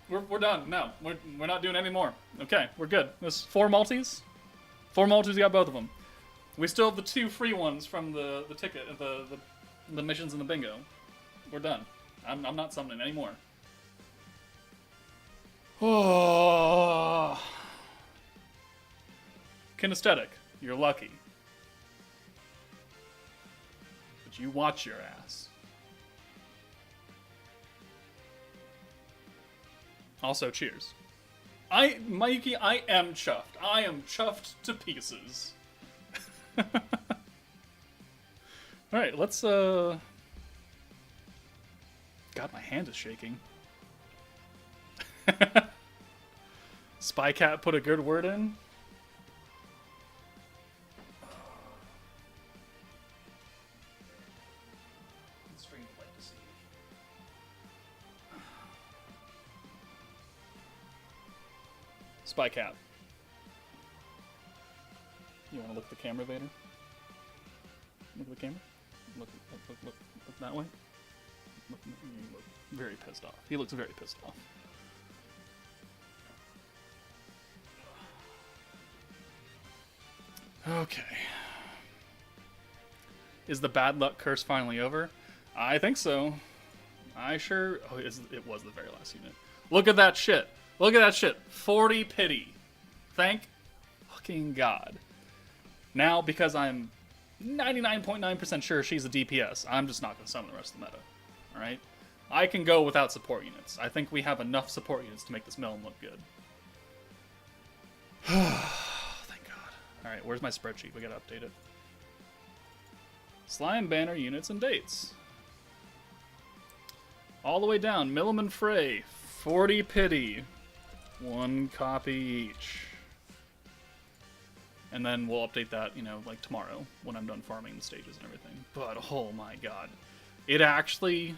We're done. No, we're not doing any more. Okay, we're good. There's 4 multis. 4 multis, we got both of them. We still have the 2 free ones from the ticket, the missions and the bingo. We're done. I'm not summoning anymore. Oh. Kinesthetic, you're lucky. Did you watch your ass? Also, cheers. Mikey, I am chuffed. I am chuffed to pieces. Alright, let's, God, my hand is shaking. Spy Cat put a good word in. Spy Cat. You want to look at the camera, Vader? Look at the camera. Look that way. Look very pissed off. He looks very pissed off. Okay. Is the bad luck curse finally over? I think so. I sure... Oh, it was the very last unit. Look at that shit. Look at that shit. 40 pity. Thank fucking God. Now, because I'm 99.9% sure she's a DPS, I'm just not going to summon the rest of the meta. Alright? I can go without support units. I think we have enough support units to make this MILIM look good. Thank God. Alright, where's my spreadsheet? We gotta update it. Slime banner units and dates. All the way down. MILIM and FREY. 40 pity. 1 copy each. And then we'll update that, you know, like tomorrow when I'm done farming the stages and everything. But, oh my God. It actually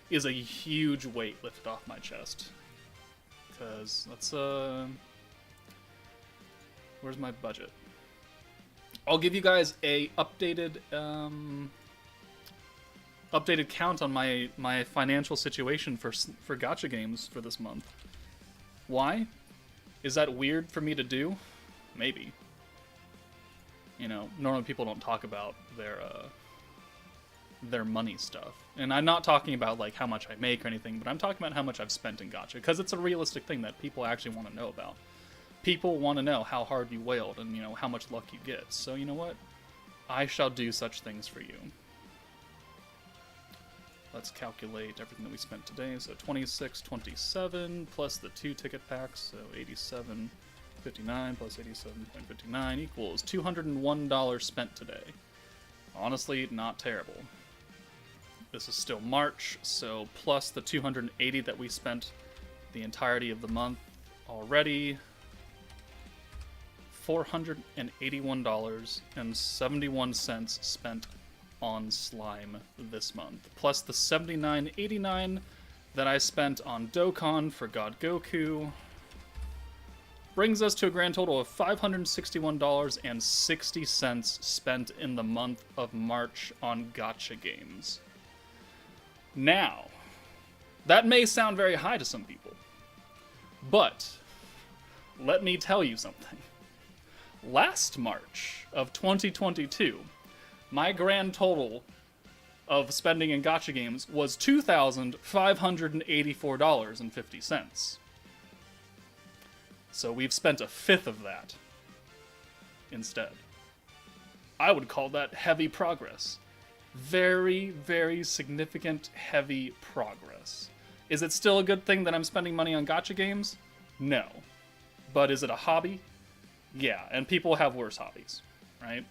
is a huge weight lifted off my chest. Because, let's, where's my budget? I'll give you guys a updated, updated count on my financial situation for Gacha games for this month. Why? Is that weird for me to do? Maybe. You know, normally people don't talk about their money stuff. And I'm not talking about like how much I make or anything, but I'm talking about how much I've spent in Gacha, because it's a realistic thing that people actually want to know about. People want to know how hard you wailed and, you know, how much luck you get. So, you know what? I shall do such things for you. Let's calculate everything that we spent today. So 26.27 plus the 2 ticket packs, so 87.59 plus 87.59 equals $201 spent today. Honestly, not terrible. This is still March, so plus the 280 that we spent the entirety of the month already, $481.71 spent on slime this month, plus the $79.89 that I spent on Dokkan for God Goku, brings us to a grand total of $561.60 spent in the month of March on Gacha games. Now, that may sound very high to some people, but let me tell you something. Last March of 2022, my grand total of spending in Gacha games was $2,584.50. So we've spent a fifth of that instead. I would call that heavy progress. Very, very significant, heavy progress. Is it still a good thing that I'm spending money on Gacha games? No. But is it a hobby? Yeah, and people have worse hobbies, right?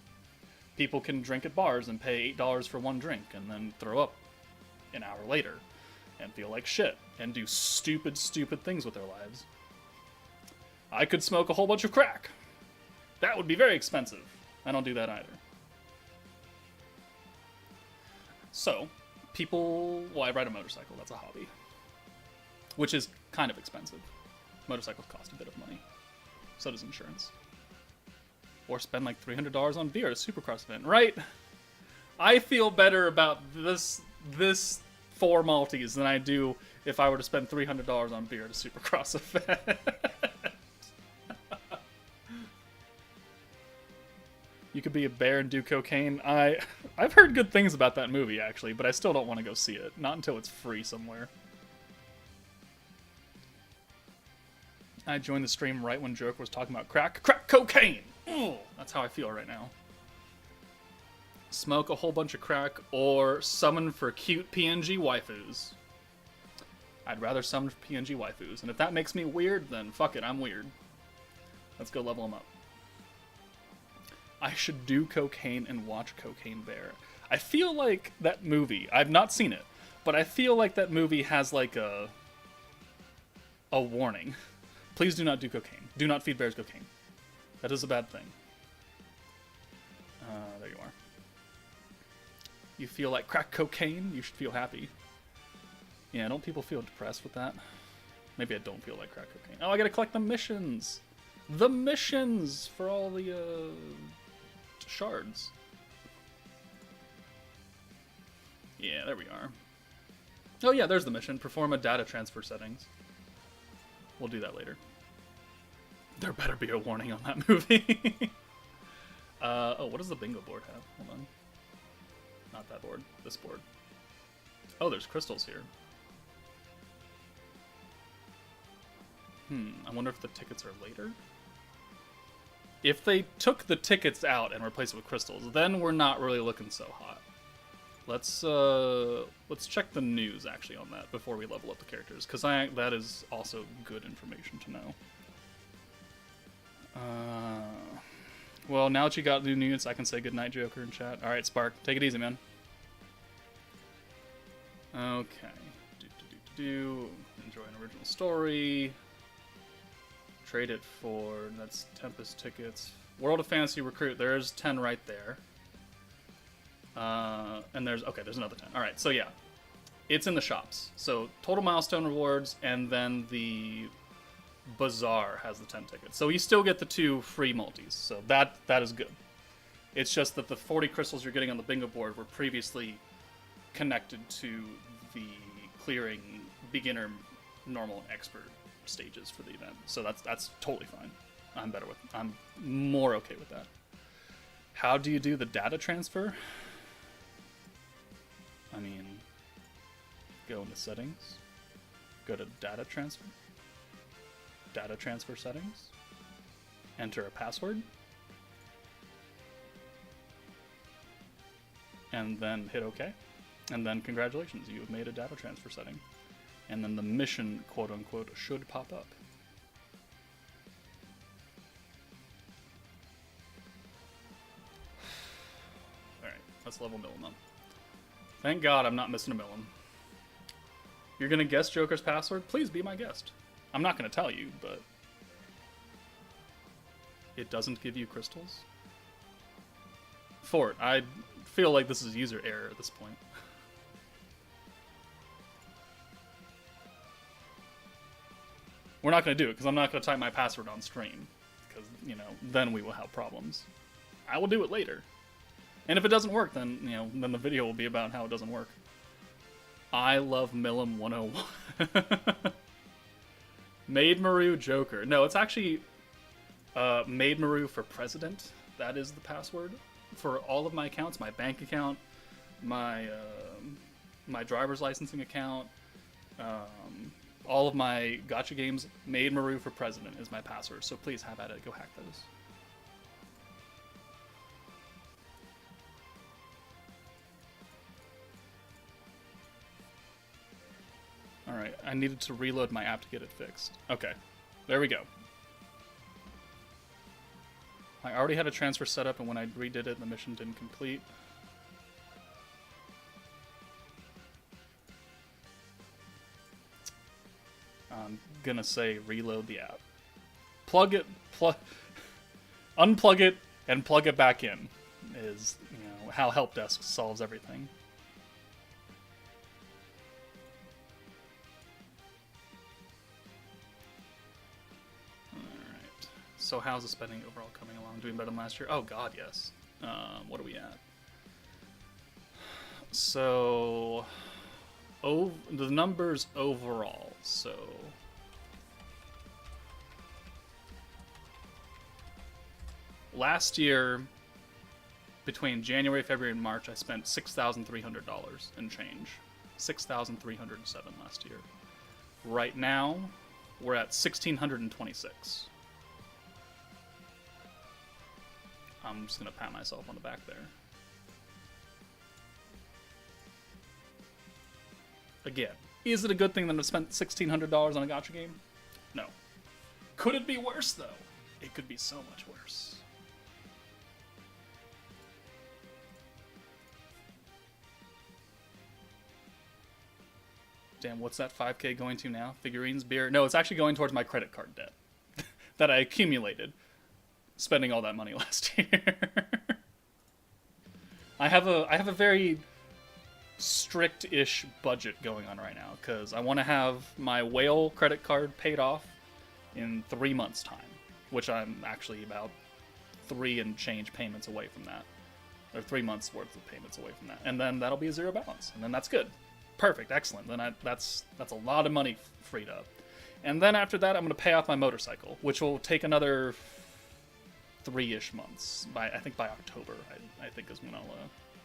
People can drink at bars and pay $8 for one drink and then throw up an hour later and feel like shit and do stupid, stupid things with their lives. I could smoke a whole bunch of crack. That would be very expensive. I don't do that either. So, people... Well, I ride a motorcycle. That's a hobby. Which is kind of expensive. Motorcycles cost a bit of money. So does insurance. Or spend like $300 on beer at a Supercross event, right? I feel better about this 4 Maltese than I do if I were to spend $300 on beer at a Supercross event. You could be a bear and do cocaine. I've heard good things about that movie, actually, but I still don't want to go see it. Not until it's free somewhere. I joined the stream right when Joker was talking about crack cocaine! Ugh, that's how I feel right now. Smoke a whole bunch of crack, or summon for cute PNG waifus. I'd rather summon for PNG waifus, and if that makes me weird, then fuck it, I'm weird. Let's go level them up. I should do cocaine and watch Cocaine Bear. I feel like that movie, I've not seen it, but I feel like that movie has like a warning. Please do not do cocaine. Do not feed bears cocaine. That is a bad thing. There you are. You feel like crack cocaine? You should feel happy. Yeah, don't people feel depressed with that? Maybe I don't feel like crack cocaine. Oh, I gotta collect the missions! The missions for all the, shards. Yeah, there we are. Oh yeah, there's the mission. Perform a data transfer settings. We'll do that later. There better be a warning on that movie. Oh, what does the bingo board have? Hold on. Not that board. This board. Oh, there's crystals here. I wonder if the tickets are later? If they took the tickets out and replaced it with crystals, then we're not really looking so hot. Let's check the news actually on that before we level up the characters, because that is also good information to know. Well, now that you got new news, I can say goodnight, Joker, in chat. Alright, Spark, take it easy, man. Okay. Enjoy an original story. Trade it for, that's Tempest tickets. World of Fantasy Recruit, there's 10 right there. And there's another 10. Alright, so yeah. It's in the shops. So total milestone rewards, and then the Bazaar has the 10 tickets. So you still get the 2 free multis, so that is good. It's just that the 40 crystals you're getting on the bingo board were previously connected to the clearing beginner, normal, and expert stages for the event. So that's totally fine. I'm more okay with that. How do you do the data transfer? I mean, go into settings, go to data transfer settings, enter a password, and then hit OK. And then congratulations, you have made a data transfer setting. And then the mission, quote unquote, should pop up. Alright, let's level MILIM up. Thank God I'm not missing a MILIM. You're gonna guess Joker's password? Please be my guest. I'm not gonna tell you, but it doesn't give you crystals? Fort, I feel like this is user error at this point. We're not going to do it, because I'm not going to type my password on stream. Because, you know, then we will have problems. I will do it later. And if it doesn't work, then, you know, then the video will be about how it doesn't work. I love MILIM 101. Maid Maru Joker. No, it's actually Maid Maru for President. That is the password for all of my accounts. My bank account, my driver's licensing account, all of my Gacha games. Maid Maru for President is my password, so please have at it. Go hack those. Alright, I needed to reload my app to get it fixed. Okay, there we go. I already had a transfer set up, and when I redid it, the mission didn't complete. I'm gonna say reload the app. Unplug it, and plug it back in is, you know, how Help Desk solves everything. Alright, so how's the spending overall coming along? Doing better than last year? Oh god, yes. What are we at? So, the numbers overall, so last year, between January, February, and March, I spent $6,300 and change. $6,307 last year. Right now, we're at $1,626. I'm just gonna pat myself on the back there. again, is it a good thing that I've spent $1,600 on a gacha game? No. Could it be worse, though? It could be so much worse. Damn, what's that 5K going to now? Figurines, beer? No, it's actually going towards my credit card debt that I accumulated spending all that money last year. I have a very strict-ish budget going on right now because I want to have my whale credit card paid off in 3 months' time, which I'm actually about 3 and change payments away from that, or 3 months worth of payments away from that, and then that'll be a zero balance, and then that's good. Perfect, excellent. Then that's a lot of money freed up. And then after that, I'm going to pay off my motorcycle, which will take another 3-ish months. I think by October, I think is when I'll,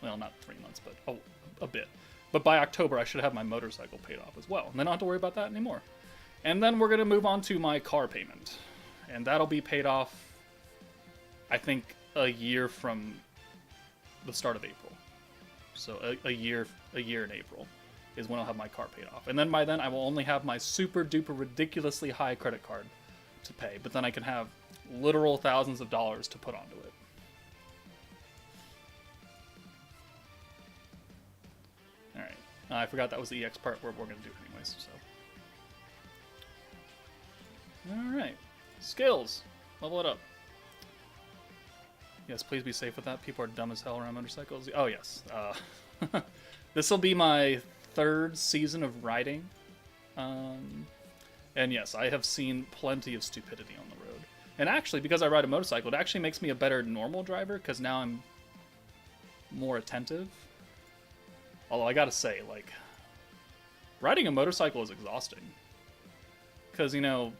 well, not 3 months, but a bit. But by October, I should have my motorcycle paid off as well. And then I don't have to worry about that anymore. And then we're going to move on to my car payment. And that'll be paid off, I think, a year from the start of April. So a year in April is when I'll have my car paid off. And then by then, I will only have my super duper ridiculously high credit card to pay. But then I can have literal thousands of dollars to put onto it. Alright. I forgot that was the EX part where we're going to do it anyways, so. Alright. Skills. Level it up. Yes, please be safe with that. People are dumb as hell around motorcycles. Oh, yes. This will be my 3rd season of riding. And yes, I have seen plenty of stupidity on the road. And actually, because I ride a motorcycle, it actually makes me a better normal driver, because now I'm more attentive. Although I gotta say, like, riding a motorcycle is exhausting. Because, you know,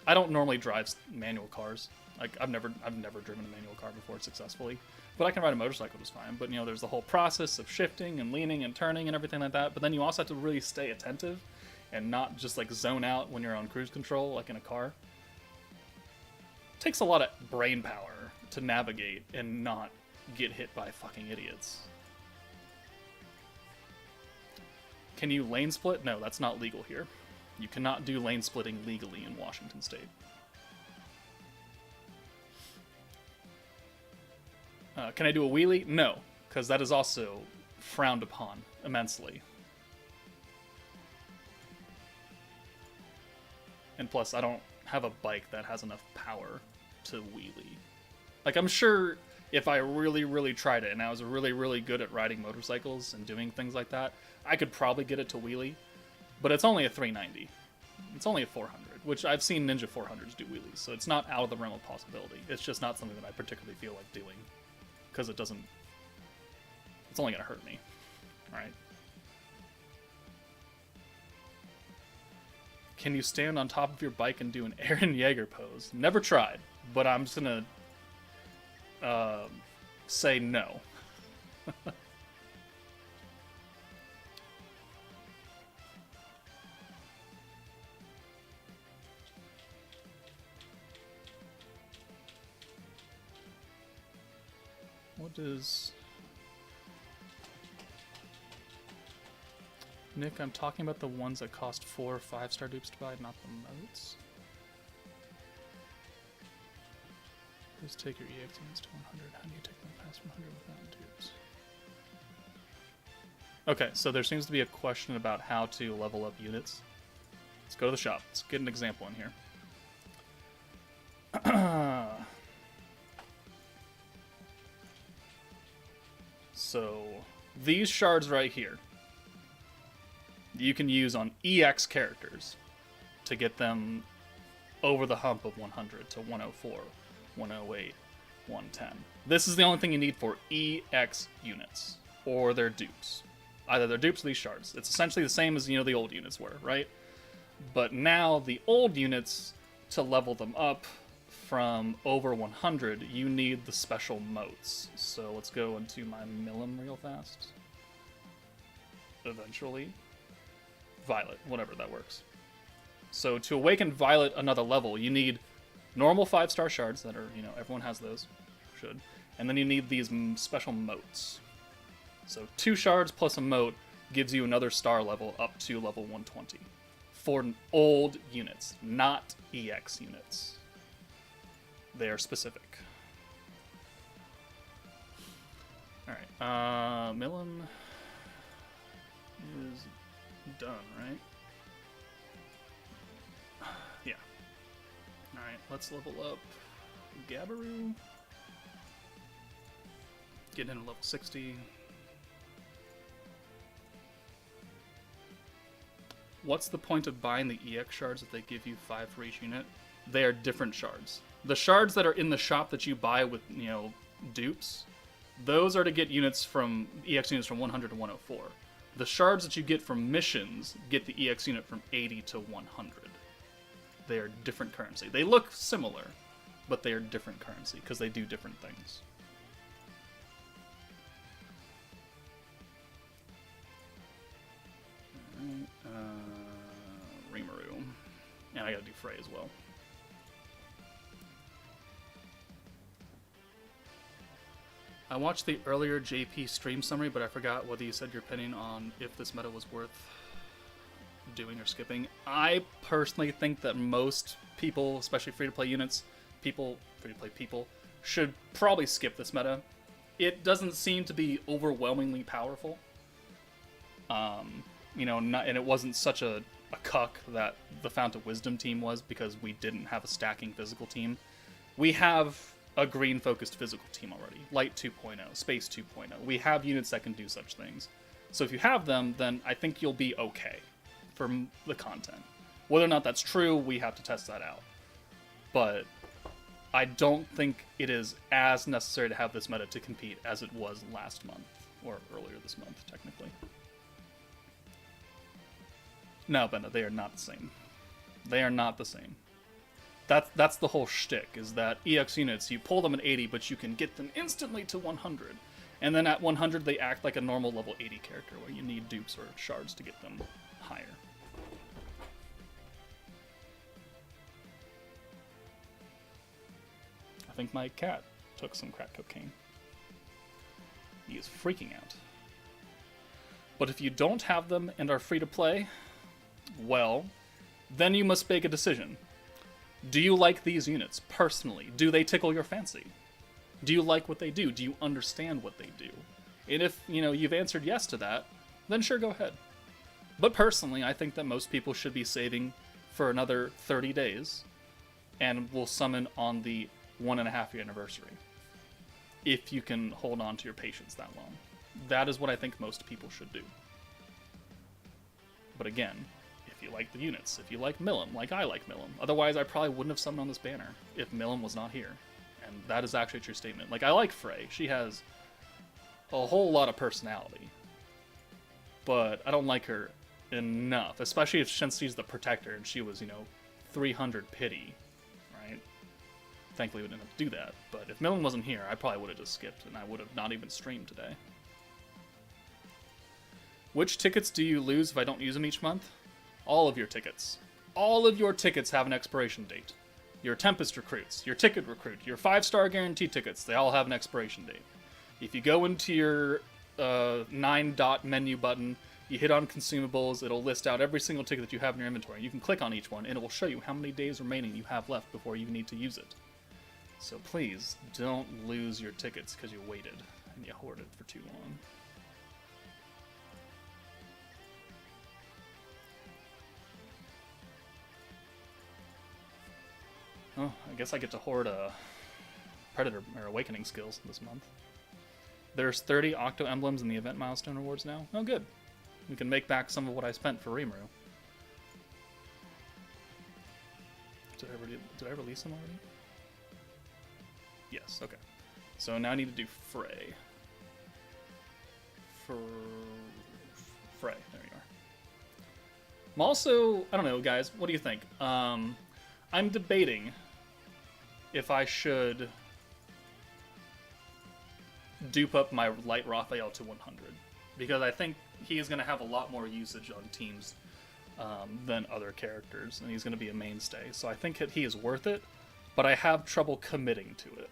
I don't normally drive manual cars. Like, I've never driven a manual car before successfully. But I can ride a motorcycle just fine. But, you know, there's the whole process of shifting and leaning and turning and everything like that. But then you also have to really stay attentive and not just, like, zone out when you're on cruise control, like in a car. It takes a lot of brain power to navigate and not get hit by fucking idiots. Can you lane split? No, that's not legal here. You cannot do lane splitting legally in Washington State. Can I do a wheelie? No, because that is also frowned upon immensely. And plus, I don't have a bike that has enough power to wheelie. Like, I'm sure if I really, really tried it and I was really, really good at riding motorcycles and doing things like that, I could probably get it to wheelie. But it's only a 390. It's only a 400, which I've seen Ninja 400s do wheelies, so it's not out of the realm of possibility. It's just not something that I particularly feel like doing. Because it doesn't... It's only going to hurt me. Alright. Can you stand on top of your bike and do an Eren Yeager pose? Never tried, but I'm just going to say no. What is... Nick, I'm talking about the ones that cost 4 or 5-star dupes to buy, not the modes. Please take your EX units to 100. How do you take them past 100 without dupes? Okay, so there seems to be a question about how to level up units. Let's go to the shop. Let's get an example in here. So, these shards right here, you can use on EX characters to get them over the hump of 100 to 104, 108, 110. This is the only thing you need for EX units, or their dupes. Either their dupes or these shards. It's essentially the same as, you know, the old units were, right? But now, the old units, to level them up from over 100, you need the special motes. So let's go into my MILIM real fast. Eventually. Violet, whatever that works. So to awaken Violet another level, you need normal 5-star shards that are, you know, everyone has those, should. And then you need these special motes. So 2 shards plus a mote gives you another star level up to level 120 for old units, not EX units. They are specific. Alright, MILIM is done, right? Yeah. Alright, let's level up Gabiru. Get in at level 60. What's the point of buying the EX shards if they give you 5 for each unit? They are different shards. The shards that are in the shop that you buy with, dupes, those are to get units from, EX units from 100 to 104. The shards that you get from missions get the EX unit from 80 to 100. They are different currency. They look similar, but they are different currency because they do different things. Rimuru. And I gotta do FREY as well. I watched the earlier JP stream summary, but I forgot whether you said your opinion on if this meta was worth doing or skipping. I personally think that most people, especially free-to-play units, free-to-play people, should probably skip this meta. It doesn't seem to be overwhelmingly powerful. And it wasn't such a cuck that the Fount of Wisdom team was because we didn't have a stacking physical team. We have a green-focused physical team already. Light 2.0, Space 2.0. We have units that can do such things. So if you have them, then I think you'll be okay for the content. Whether or not that's true, we have to test that out. But I don't think it is as necessary to have this meta to compete as it was last month, or earlier this month, technically. No, Benda, they are not the same. They are not the same. That's the whole shtick, is that EX units, you pull them at 80, but you can get them instantly to 100. And then at 100, they act like a normal level 80 character, where you need dupes or shards to get them higher. I think my cat took some crack cocaine. He is freaking out. But if you don't have them and are free to play, well, then you must make a decision. Do you like these units, personally? Do they tickle your fancy? Do you like what they do? Do you understand what they do? And if, you've answered yes to that, then sure, go ahead. But personally, I think that most people should be saving for another 30 days, and will summon on the 1.5 year anniversary. If you can hold on to your patience that long. That is what I think most people should do. But again, if you like the units, if you like MILIM, like I like MILIM. Otherwise, I probably wouldn't have summoned on this banner if MILIM was not here. And that is actually a true statement. Like, I like FREY. She has a whole lot of personality. But I don't like her enough, especially if since she's the protector and she was, 300 pity, right? Thankfully, we didn't have to do that. But if MILIM wasn't here, I probably would have just skipped, and I would have not even streamed today. Which tickets do you lose if I don't use them each month? All of your tickets. All of your tickets have an expiration date. Your Tempest recruits, your Ticket Recruit, your 5-star guarantee tickets, they all have an expiration date. If you go into your 9-dot menu button, you hit on consumables, it'll list out every single ticket that you have in your inventory. You can click on each one, and it will show you how many days remaining you have left before you need to use it. So please, don't lose your tickets because you waited and you hoarded for too long. Oh, I guess I get to hoard Predator or Awakening skills this month. There's 30 Octo emblems in the event milestone rewards now. Oh, good. We can make back some of what I spent for Rimuru. Did I release them already? Yes, okay. So now I need to do FREY. FREY, there you are. I'm also, I don't know, guys, what do you think? I'm debating if I should dupe up my Light Raphael to 100. Because I think he is going to have a lot more usage on teams than other characters, and he's going to be a mainstay. So I think that he is worth it, but I have trouble committing to it.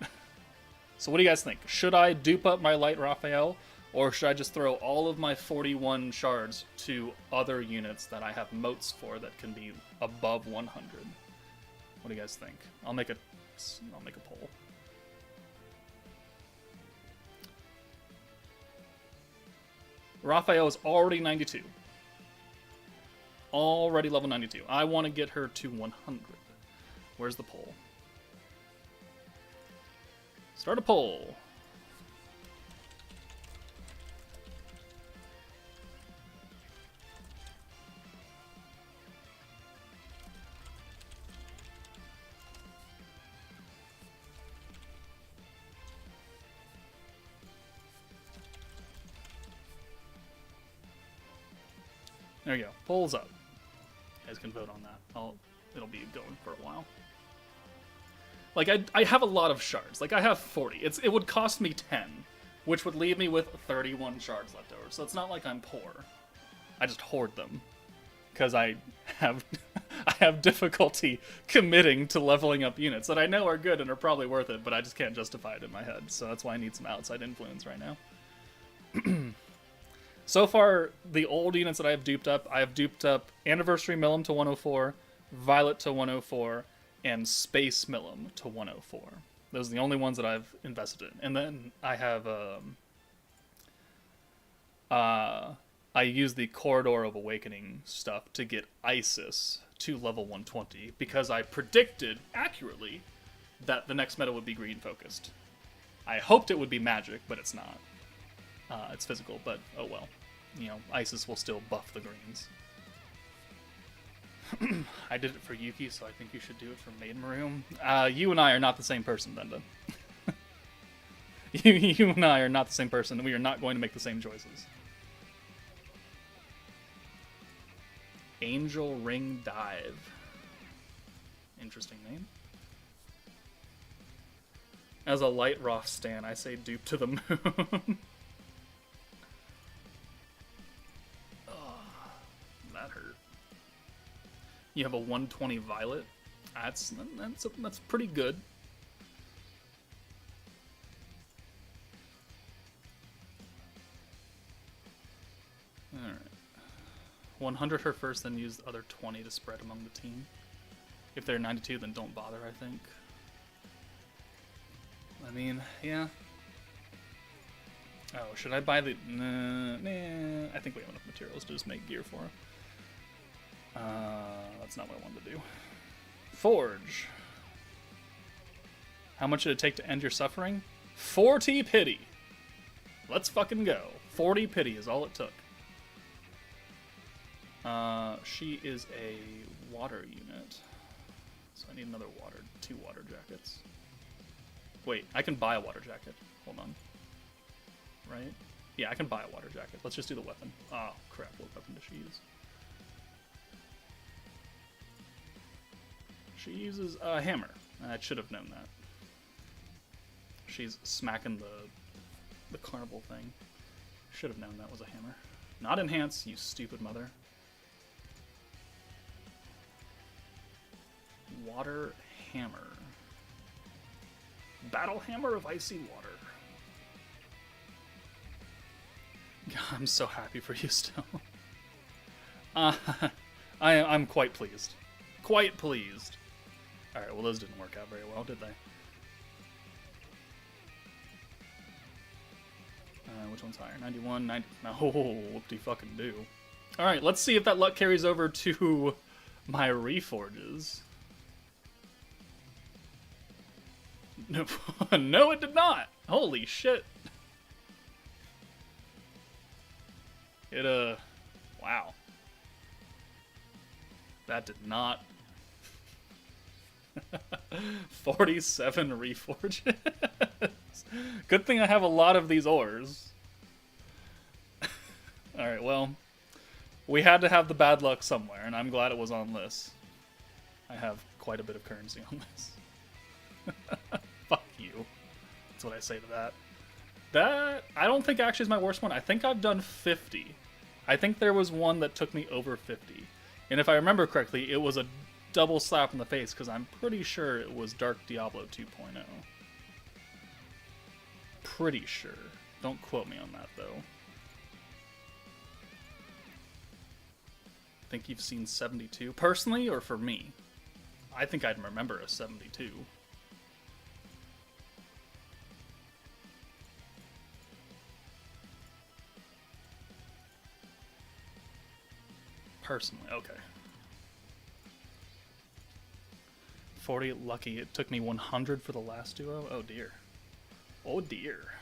So what do you guys think? Should I dupe up my Light Raphael, Or should I just throw all of my 41 shards to other units that I have moats for that can be above 100? What do you guys think? I'll make a poll. Raphael is already 92. Already level 92. I want to get her to 100. Where's the poll? Start a poll. There you go. Poll's up. You guys can vote on that. It'll be going for a while. Like, I have a lot of shards. Like, I have 40. It would cost me 10, which would leave me with 31 shards left over. So it's not like I'm poor. I just hoard them. Because I have I have difficulty committing to leveling up units that I know are good and are probably worth it, but I just can't justify it in my head. So that's why I need some outside influence right now. So far, the old units that I have duped up Anniversary MILIM to 104, Violet to 104, and Space MILIM to 104. Those are the only ones that I've invested in. And then I have, I use the Corridor of Awakening stuff to get Isis to level 120, because I predicted accurately that the next meta would be green focused. I hoped it would be magic, but it's not. It's physical, but oh well. You know, Isis will still buff the greens. I did it for Yuki, so I think you should do it for Maiden Maroon. You and I are not the same person, Benda. you and I are not the same person, and we are not going to make the same choices. Angel Ring Dive. Interesting name. As a Light Roth stan, I say dupe to the moon. That hurt. You have a 120 Violet. That's pretty good. All right. 100 her first, then use the other 20 to spread among the team. If they're 92, then don't bother, I think. I mean, yeah. Oh, should I buy the... Nah, I think we have enough materials to just make gear for her. That's not what I wanted to do. Forge. How much did it take to end your suffering? 40 pity. Let's fucking go. 40 pity is all it took. She is a water unit. So I need another water, 2 water jackets. Wait, I can buy a water jacket. Hold on. Right? Yeah, I can buy a water jacket. Let's just do the weapon. Oh, crap. What weapon does she use? She uses a hammer. I should have known that. She's smacking the carnival thing. Should have known that was a hammer. Not enhance, you stupid mother. Water hammer. Battle hammer of icy water. God, I'm so happy for you still. I'm quite pleased. Quite pleased. Alright, well those didn't work out very well, did they? Which one's higher? 91, 90... No, whoop-de-fucking do. Alright, let's see if that luck carries over to my reforges. No, no, it did not! Holy shit. It, wow. That did not... 47 reforges. Good thing I have a lot of these ores. Alright, well, we had to have the bad luck somewhere, and I'm glad it was on this. I have quite a bit of currency on this. Fuck you. That's what I say to that. That, I don't think actually is my worst one. I think I've done 50. I think there was one that took me over 50. And if I remember correctly, it was a double slap in the face, because I'm pretty sure it was Dark Diablo 2.0. Pretty sure. Don't quote me on that, though. Think you've seen 72? Personally, or for me? I think I'd remember a 72. Personally, okay. 40 lucky. It took me 100 for the last duo. Oh dear. Oh dear.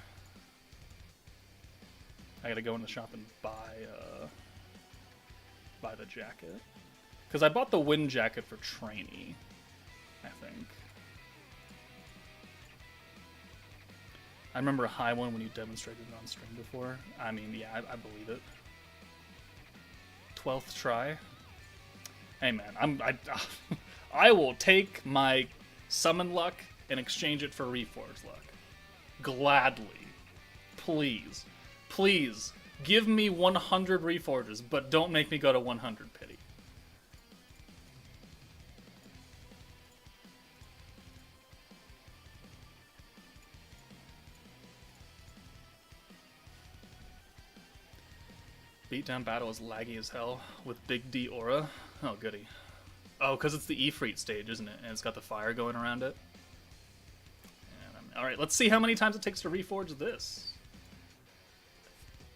I gotta go in the shop and buy the jacket. Because I bought the wind jacket for trainee, I think. I remember a high one when you demonstrated it on stream before. I mean, yeah, I believe it. 12th try. Hey man, I will take my summon luck and exchange it for reforge luck. Gladly. Please. Please, give me 100 reforges, but don't make me go to 100 pity. Beatdown battle is laggy as hell with Big D aura. Oh, goody. Oh, because it's the Ifrit stage, isn't it? And it's got the fire going around it. Alright, let's see how many times it takes to reforge this.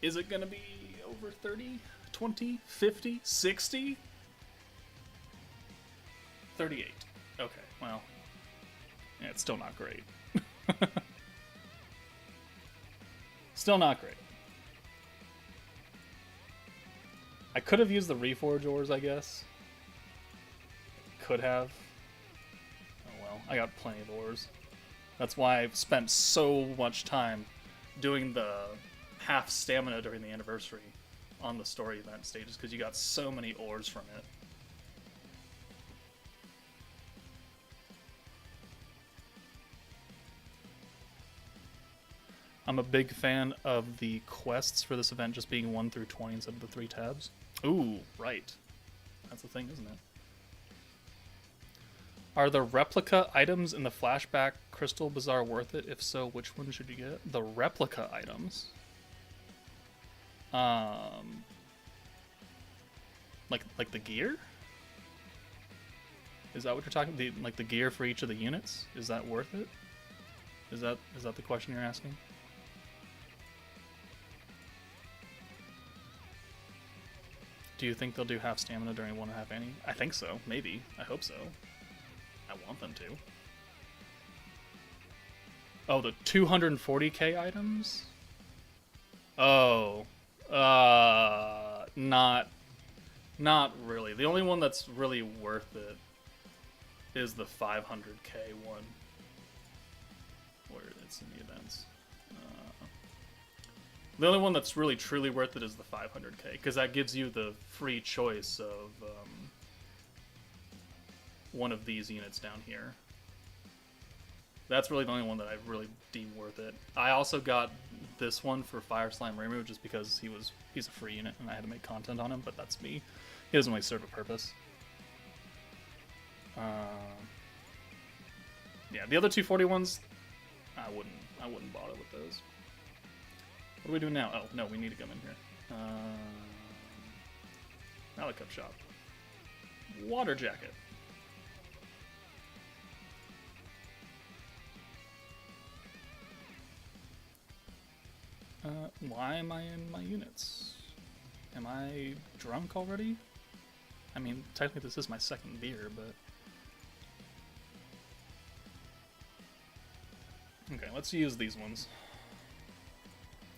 Is it going to be over 30, 20, 50, 60? 38. Okay, well, yeah, it's still not great. Still not great. I could have used the reforge ores, I guess. Could have. Oh well, I got plenty of ores. That's why I've spent so much time doing the half stamina during the anniversary on the story event stages, because you got so many ores from it. I'm a big fan of the quests for this event just being 1 through 20 instead of the 3 tabs. Ooh, right. That's the thing, isn't it? Are the replica items in the flashback Crystal Bazaar worth it? If so, which one should you get? The replica items? Like the gear? Is that what you're talking about? Like the gear for each of the units? Is that worth it? Is that the question you're asking? Do you think they'll do half stamina during 1.5 Annie? I think so. Maybe. I hope so. I want them to. Oh, the 240k items? Oh. Not really. The only one that's really worth it is the 500k one. Where it's in the events. The only one that's really truly worth it is the 500k, because that gives you the free choice of one of these units down here. That's really the only one that I really deem worth it. I also got this one for Fire Slime Rimuru just because he's a free unit and I had to make content on him, but that's me. He doesn't really serve a purpose. Yeah, the other 240 ones, I wouldn't bother with those. What do we do now? Oh, no, we need to come in here. Malikup shop. Water jacket. Why am I in my units? Am I drunk already? I mean, technically this is my second beer, but... Okay, let's use these ones.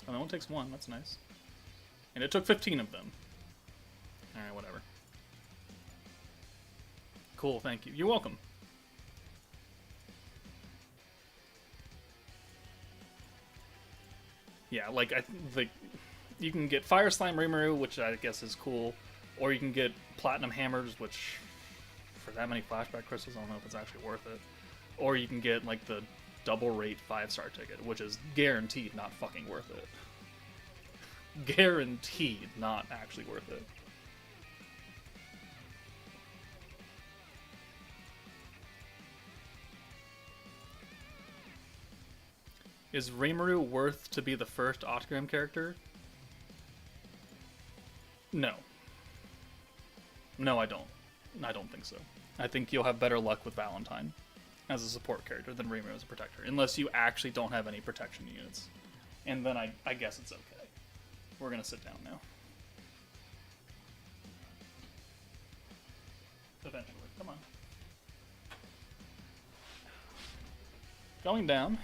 Oh, that one takes 1, that's nice. And it took 15 of them. Alright, whatever. Cool, thank you. You're welcome. Yeah, like, you can get Fire Slime Rimuru, which I guess is cool, or you can get Platinum Hammers, which, for that many flashback crystals, I don't know if it's actually worth it. Or you can get, like, the double rate 5-star ticket, which is guaranteed not fucking worth it. Guaranteed not actually worth it. Is Rimuru worth to be the first Octagram character? No. No, I don't. I don't think so. I think you'll have better luck with Valentine as a support character than Rimuru as a protector, unless you actually don't have any protection units. And then I guess it's okay. We're gonna sit down now. Eventually, come on. Going down.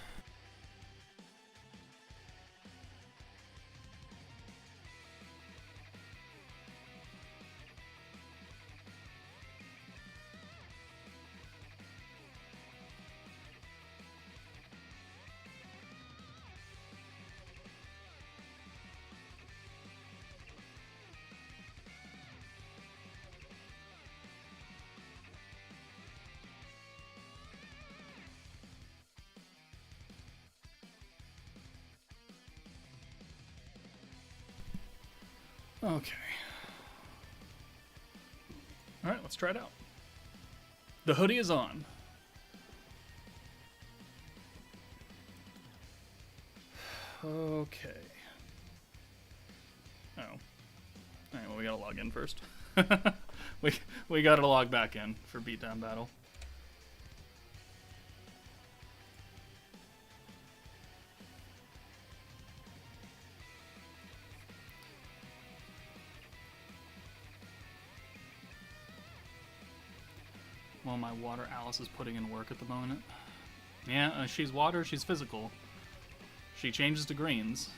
Okay. Alright, let's try it out. The hoodie is on. Okay. Oh. Alright, well, we gotta log in first. we gotta log back in for beatdown battle. Well, my water Alice is putting in work at the moment. Yeah, she's water, she's physical. She changes to greens.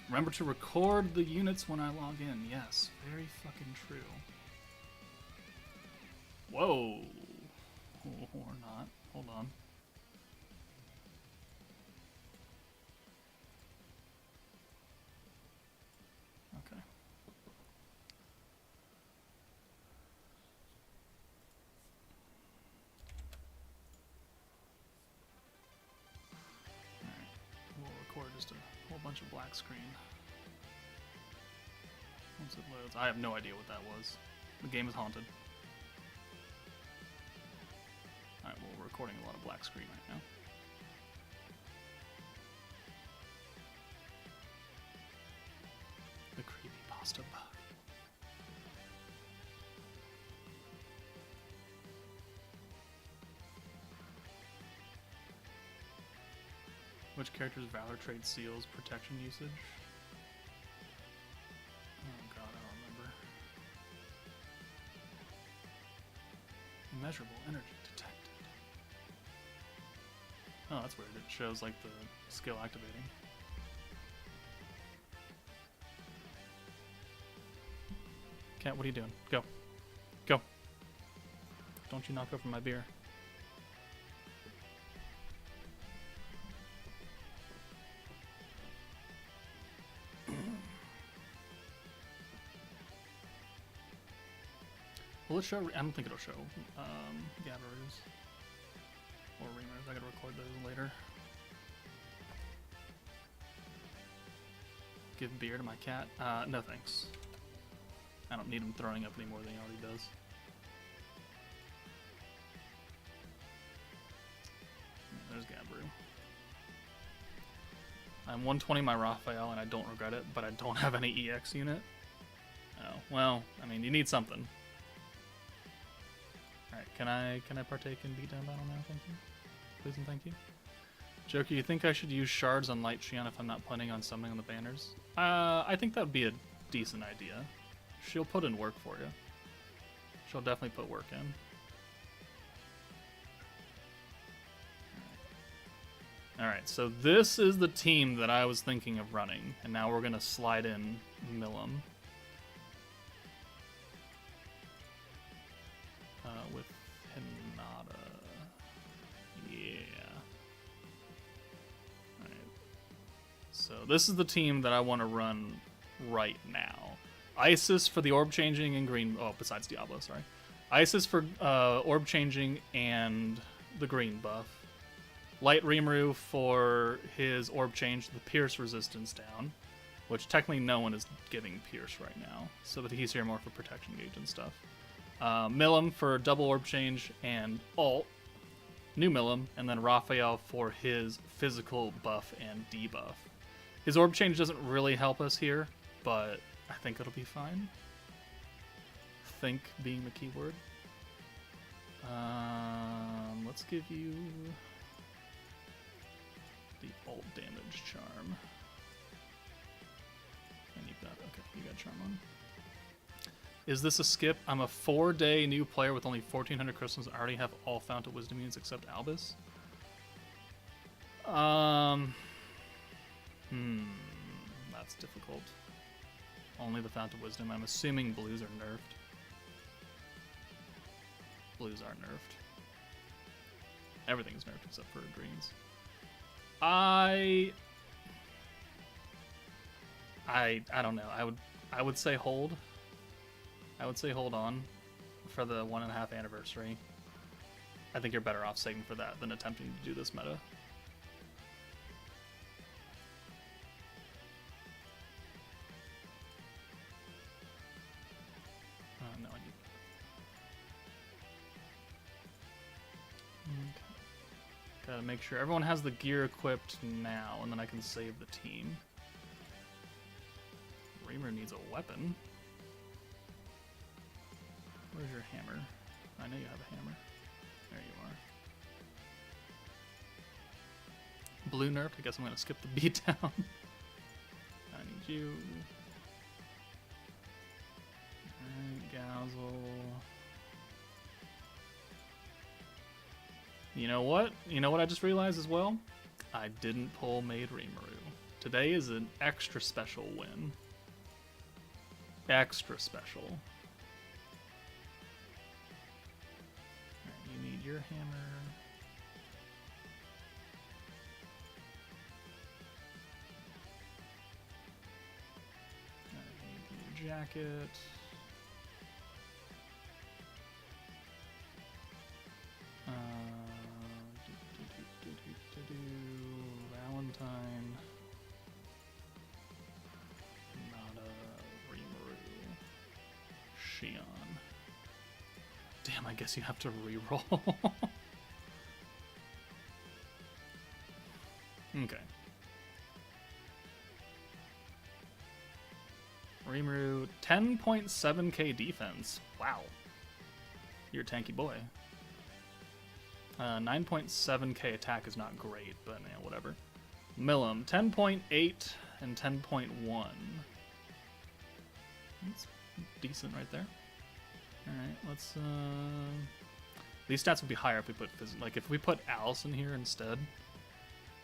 Remember to record the units when I log in. Yes, very fucking true. Whoa. Or not. Hold on. Okay. Just a whole bunch of black screen. Once it loads, I have no idea what that was. The game is haunted. Alright, well, we're recording a lot of black screen right now. The creepypasta bug. Which character's Valor Trade seals protection usage? Oh god, I don't remember. Immeasurable energy detected. Oh, that's weird. It shows like the skill activating. Cat, what are you doing? Go. Go. Don't you knock over my beer. Will it show? I don't think it'll show Gabaroos or Rimurs. I gotta record those later. Give beer to my cat? No thanks. I don't need him throwing up any more than he already does. There's Gabaru. I'm 120 my Raphael and I don't regret it, but I don't have any EX unit. Oh, well, I mean, you need something. Alright, can I partake in beatdown battle now? Thank you. Please and thank you. Joker, you think I should use shards on Light Shion if I'm not planning on summoning on the banners? I think that would be a decent idea. She'll put in work for you. She'll definitely put work in. Alright, so this is the team that I was thinking of running, and now we're gonna slide in MILIM. With Hinata. Yeah. Alright. So this is the team that I want to run right now. Isis for the orb changing and green. Oh, besides Diablo, sorry. Isis for orb changing and the green buff. Light Rimuru for his orb change, the pierce resistance down, which technically no one is giving pierce right now, so that he's here more for protection gauge and stuff. MILIM for double orb change and ult. new MILIM, and then Raphael for his physical buff and debuff. His orb change doesn't really help us here, but I think it'll be fine. Think being the keyword. Let's give you the ult damage charm. And you've got, okay, you got charm on. Is this a skip? I'm a 4-day new player with only 1,400 crystals. I already have all Fount of Wisdom units except Albus. That's difficult. Only the Fount of Wisdom. I'm assuming blues are nerfed. Blues are nerfed. Everything's nerfed except for greens. I don't know. I would say hold. I would say hold on for the 1.5 anniversary. I think you're better off saving for that than attempting to do this meta. No, I need. Okay. Gotta make sure everyone has the gear equipped now, and then I can save the team. Rimuru needs a weapon. Where's your hammer? I know you have a hammer. There you are. Blue nerfed. I guess I'm gonna skip the beatdown. I need you. Alright, Gazzle. You know what? You know what I just realized as well? I didn't pull Made Rimuru. Today is an extra special win. Extra special. Alright, you need your hammer. I need your jacket. Valentine. Nada. Rimuru. Shion. Damn, I guess you have to reroll. Okay. Rimuru, 10.7k defense. Wow. You're a tanky boy. 9.7k attack is not great, but man, whatever. MILIM, 10.8 and 10.1. That's decent right there. Alright, let's... These stats would be higher if we put... Like, if we put Alice in here instead,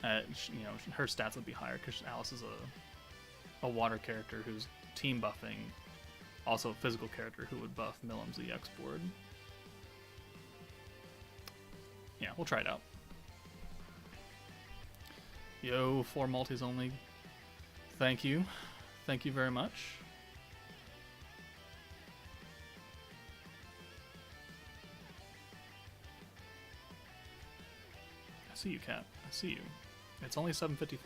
you know, her stats would be higher, because Alice is a water character who's team buffing, also a physical character who would buff MILIM's EX board. Yeah, we'll try it out. Yo, 4 multis only. Thank you. Thank you very much. I see you, Cat. I see you. It's only 7:55.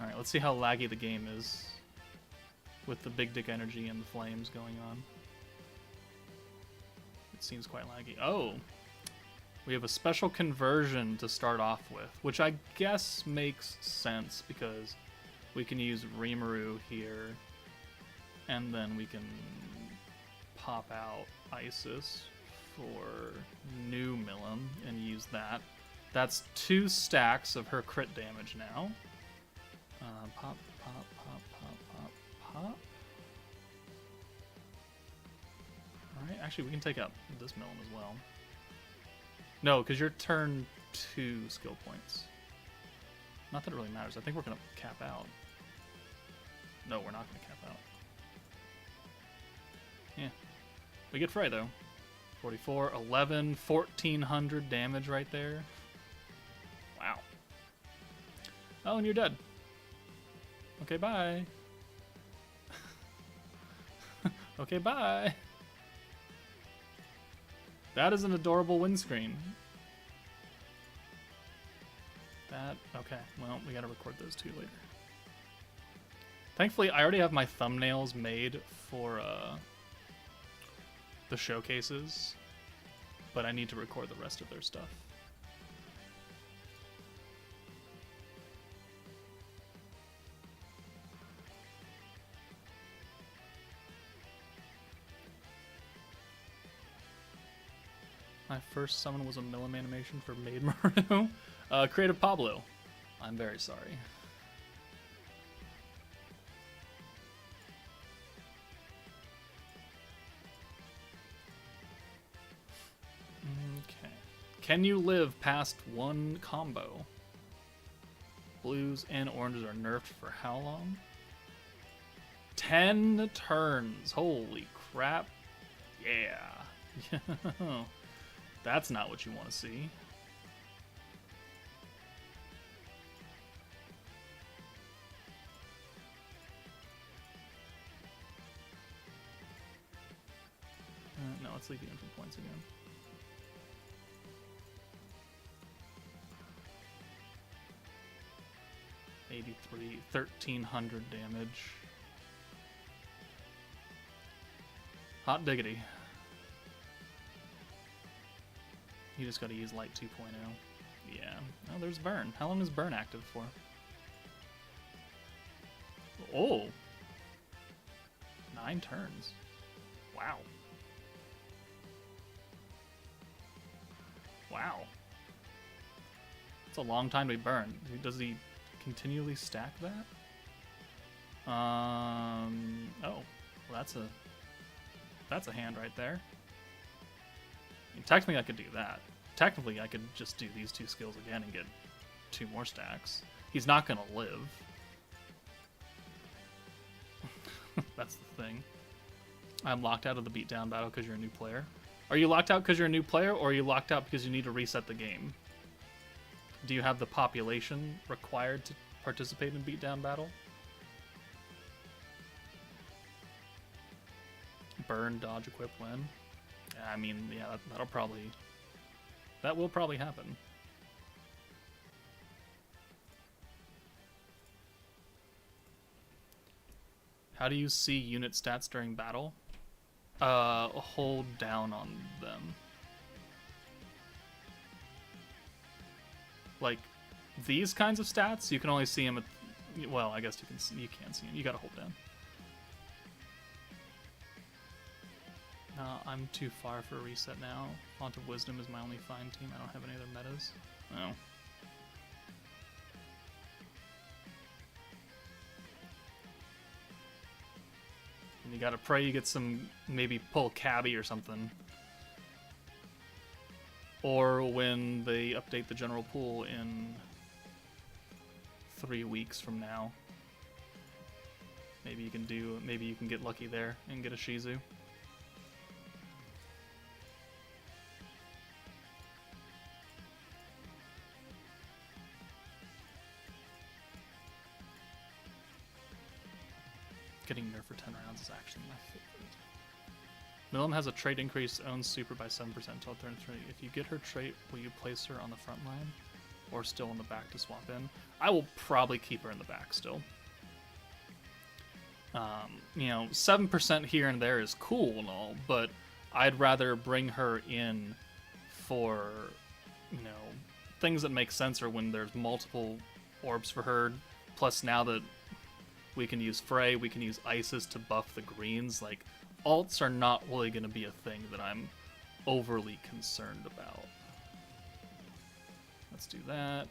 Alright, let's see how laggy the game is with the big dick energy and the flames going on. It seems quite laggy. Oh! We have a special conversion to start off with, which I guess makes sense because we can use Rimuru here, and then we can pop out Isis for new MILIM and use that. That's 2 stacks of her crit damage now. Pop, pop, pop, pop, pop, pop. Alright, actually we can take out this MILIM as well. No, because you're turn 2 skill points. Not that it really matters. I think we're going to cap out. No, we're not going to cap out. Yeah. We get FREY, though. 44, 11, 1,400 damage right there. Wow. Oh, and you're dead. Okay, bye. Okay, bye. That is an adorable windscreen. Okay, well, we gotta record those 2 later. Thankfully, I already have my thumbnails made for the showcases, but I need to record the rest of their stuff. My first summon was a MILIM animation for Maid Maru. Creative Pablo. I'm very sorry. Okay. Can you live past one combo? Blues and oranges are nerfed for how long? 10 turns. Holy crap. Yeah. That's not what you want to see. No, let's leave you in for points again. $83, 1,300 damage. Hot diggity. You just gotta use Light 2.0. Yeah. Oh, there's Burn. How long is Burn active for? Oh! 9 turns. Wow. Wow. It's a long time to be burned. Does he continually stack that? Oh. Well, that's a hand right there. I mean, technically, I could do that. Technically, I could just do these 2 skills again and get 2 more stacks. He's not gonna live. That's the thing. I'm locked out of the beatdown battle because you're a new player. Are you locked out because you're a new player, or are you locked out because you need to reset the game? Do you have the population required to participate in beatdown battle? Burn, dodge, equip, win. I mean, yeah, that will probably happen. How do you see unit stats during battle? Hold down on them. Like, these kinds of stats, you can only see them at... Well, I guess you can't see them. You gotta hold down. I'm too far for a reset now. Font of Wisdom is my only fine team. I don't have any other metas. Oh. And you gotta pray you get some, maybe pull Cabby or something. Or when they update the general pool in 3 weeks from now. Maybe you can get lucky there and get a Shizu. Getting nerfed for 10 rounds is actually my favorite. MILIM has a trait increase, owns super by 7% until turn 3. If you get her trait, will you place her on the front line? Or still in the back to swap in? I will probably keep her in the back still. You know, 7% here and there is cool and all, but I'd rather bring her in for, you know, things that make sense, or when there's multiple orbs for her. Plus, now that we can use FREY, we can use Isis to buff the greens. Like, alts are not really going to be a thing that I'm overly concerned about. Let's do that.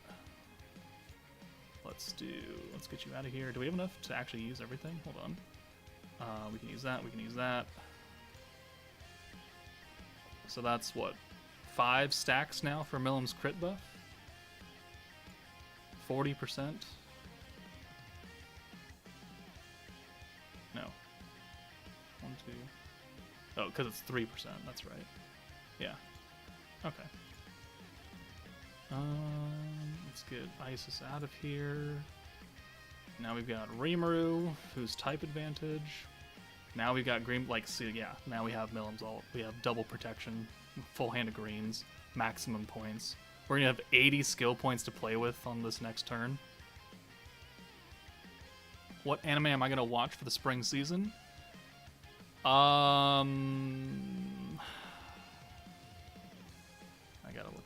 Let's get you out of here. Do we have enough to actually use everything? Hold on. We can use that, we can use that. So that's what? 5 stacks now for MILIM's crit buff? 40%? No. 1, 2. Oh, because it's 3%. That's right. Yeah. Okay. Let's get Isis out of here. Now we've got Rimuru, who's type advantage. Now we've got green, like, see, yeah. Now we have MILIM's ult. We have double protection, full hand of greens, maximum points. We're gonna have 80 skill points to play with on this next turn. What anime am I gonna watch for the spring season?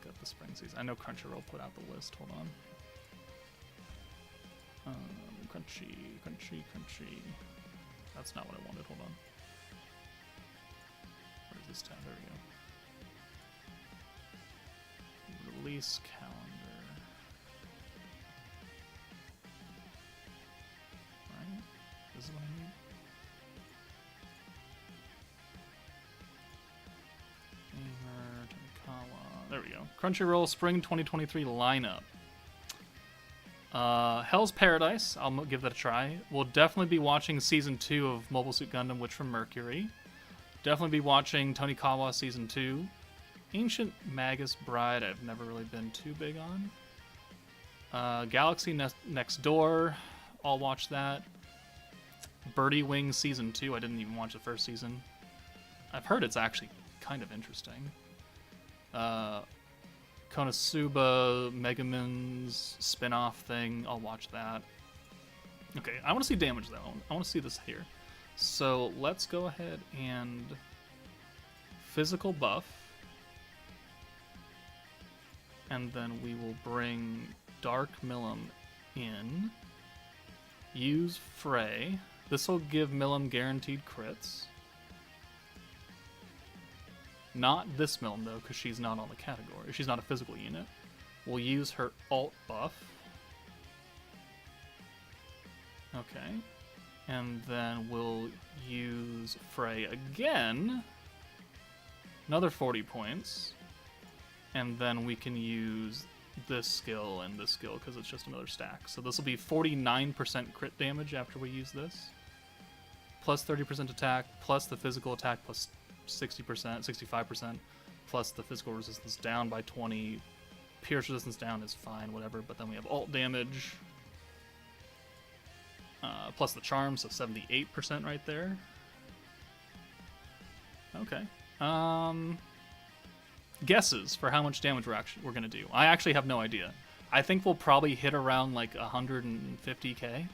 at the spring season. I know Crunchyroll put out the list. Hold on. Crunchy. That's not what I wanted. Hold on. Where's this tab? There we go. Release calendar. Right? This is what I need. There we go. Crunchyroll Spring 2023 lineup. Hell's Paradise. I'll give that a try. We'll definitely be watching Season 2 of Mobile Suit Gundam Witch from Mercury. Definitely be watching Tonikawa Season 2. Ancient Magus Bride, I've never really been too big on. Galaxy Next Door. I'll watch that. Birdie Wing Season 2. I didn't even watch the first season. I've heard it's actually kind of interesting. Konosuba Megaman's spin-off thing. I'll watch that. Okay, I want to see damage though. I want to see this here. So let's go ahead and physical buff. And then we will bring Dark MILIM in. Use FREY. This will give MILIM guaranteed crits. Not this MILIM though, because she's not on the category. She's not a physical unit. We'll use her alt buff. Okay. And then we'll use FREY again. Another 40 points. And then we can use this skill and this skill because it's just another stack. So this will be 49% crit damage after we use this. Plus 30% attack, plus the physical attack, plus 60%, 65%, plus the physical resistance down by 20. Pierce resistance down is fine, whatever. But then we have alt damage. Plus the charm, so 78% right there. Okay. Guesses for how much damage we're gonna do. I actually have no idea. I think we'll probably hit around like 150k.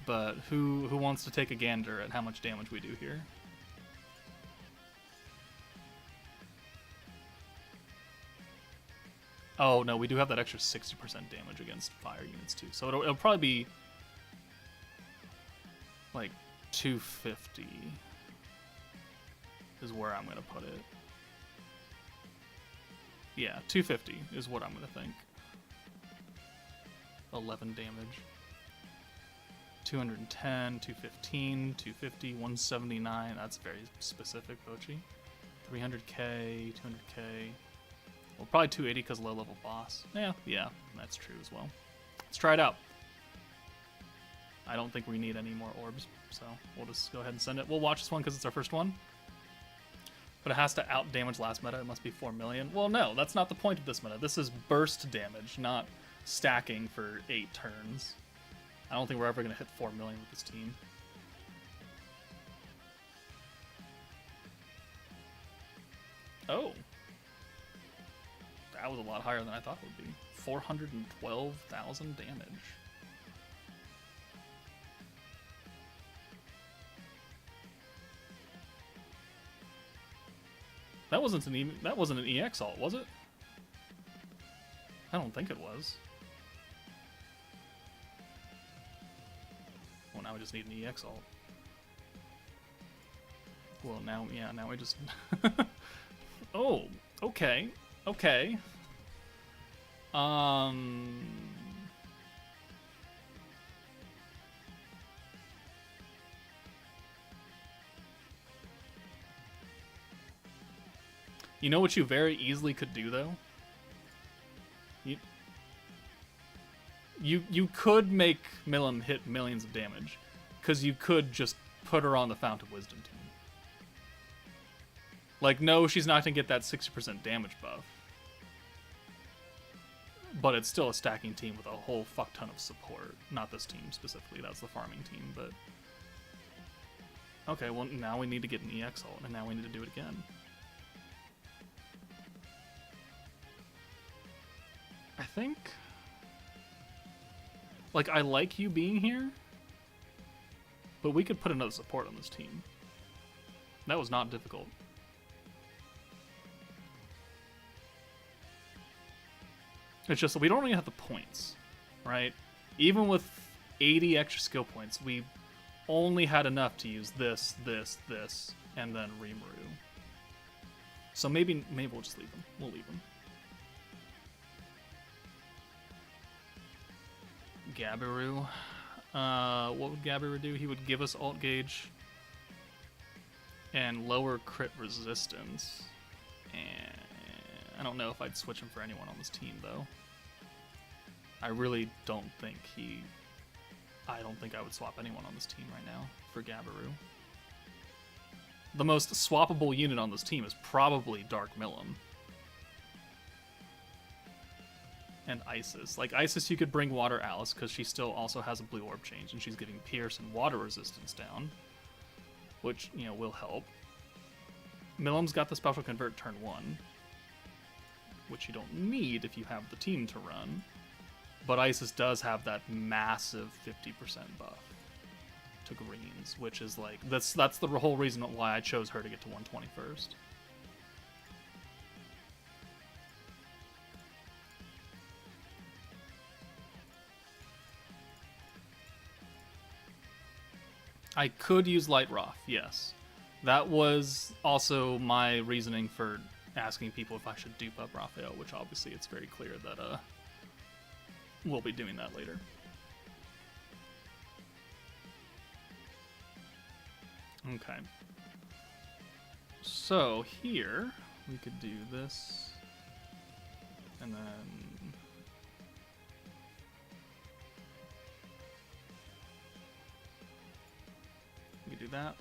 But who wants to take a gander at how much damage we do here? Oh no, we do have that extra 60% damage against fire units too. So it'll probably be like 250 is where I'm gonna put it. Yeah, 250 is what I'm gonna think. 11 damage. 210, 215, 250, 179. That's very specific, Bochi. 300k, 200k. Well, probably 280 because low level boss. Yeah, that's true as well. Let's try it out. I don't think we need any more orbs, so we'll just go ahead and send it. We'll watch this one because it's our first one. But it has to out damage last meta. It must be 4 million. Well, no, that's not the point of this meta. This is burst damage, not stacking for 8 turns. I don't think we're ever going to hit 4 million with this team. Oh. That was a lot higher than I thought it would be. 412,000 damage. That wasn't an EX alt, was it? I don't think it was. Well, now we just need an EX alt. Well, now we just... Oh, okay. Okay. You know what you very easily could do, though? You could make MILIM hit millions of damage, because you could just put her on the Fount of Wisdom team. Like, no, she's not going to get that 60% damage buff. But it's still a stacking team with a whole fuck ton of support. Not this team specifically, that's the farming team, but... Okay, well, now we need to get an EX ult, and now we need to do it again. I think... Like, I like you being here, but we could put another support on this team. That was not difficult. It's just that we don't really have the points, right? Even with 80 extra skill points, we only had enough to use this, and then Rimuru. So maybe we'll just leave him. We'll leave him. Gabiru. What would Gabiru do? He would give us alt gauge and lower crit resistance. And I don't know if I'd switch him for anyone on this team, though. I really don't think I don't think I would swap anyone on this team right now for Gabiru. The most swappable unit on this team is probably Dark MILIM. And Isis. Like, Isis, you could bring Water Alice, because she still also has a blue orb change, and she's giving Pierce and Water resistance down, which, you know, will help. MILIM's got the special convert turn 1, which you don't need if you have the team to run. But Isis does have that massive 50% buff to greens, which is like, that's the whole reason why I chose her to get to 120 first. I could use Light Roth, yes. That was also my reasoning for asking people if I should dupe up Raphael, which obviously it's very clear that we'll be doing that later. Okay. So here we could do this, and then we could do that.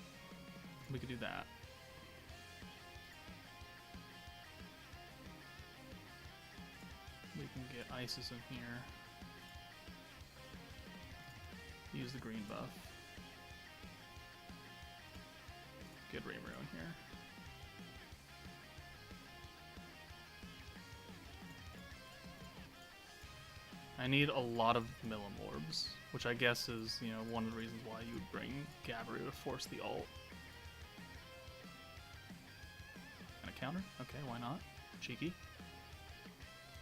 We could do that. We can get Isis in here. Use the green buff. Get Rimuru in here. I need a lot of MILIM orbs, which I guess is, you know, one of the reasons why you would bring Gabiru to force the ult. And a counter? Okay, why not? Cheeky.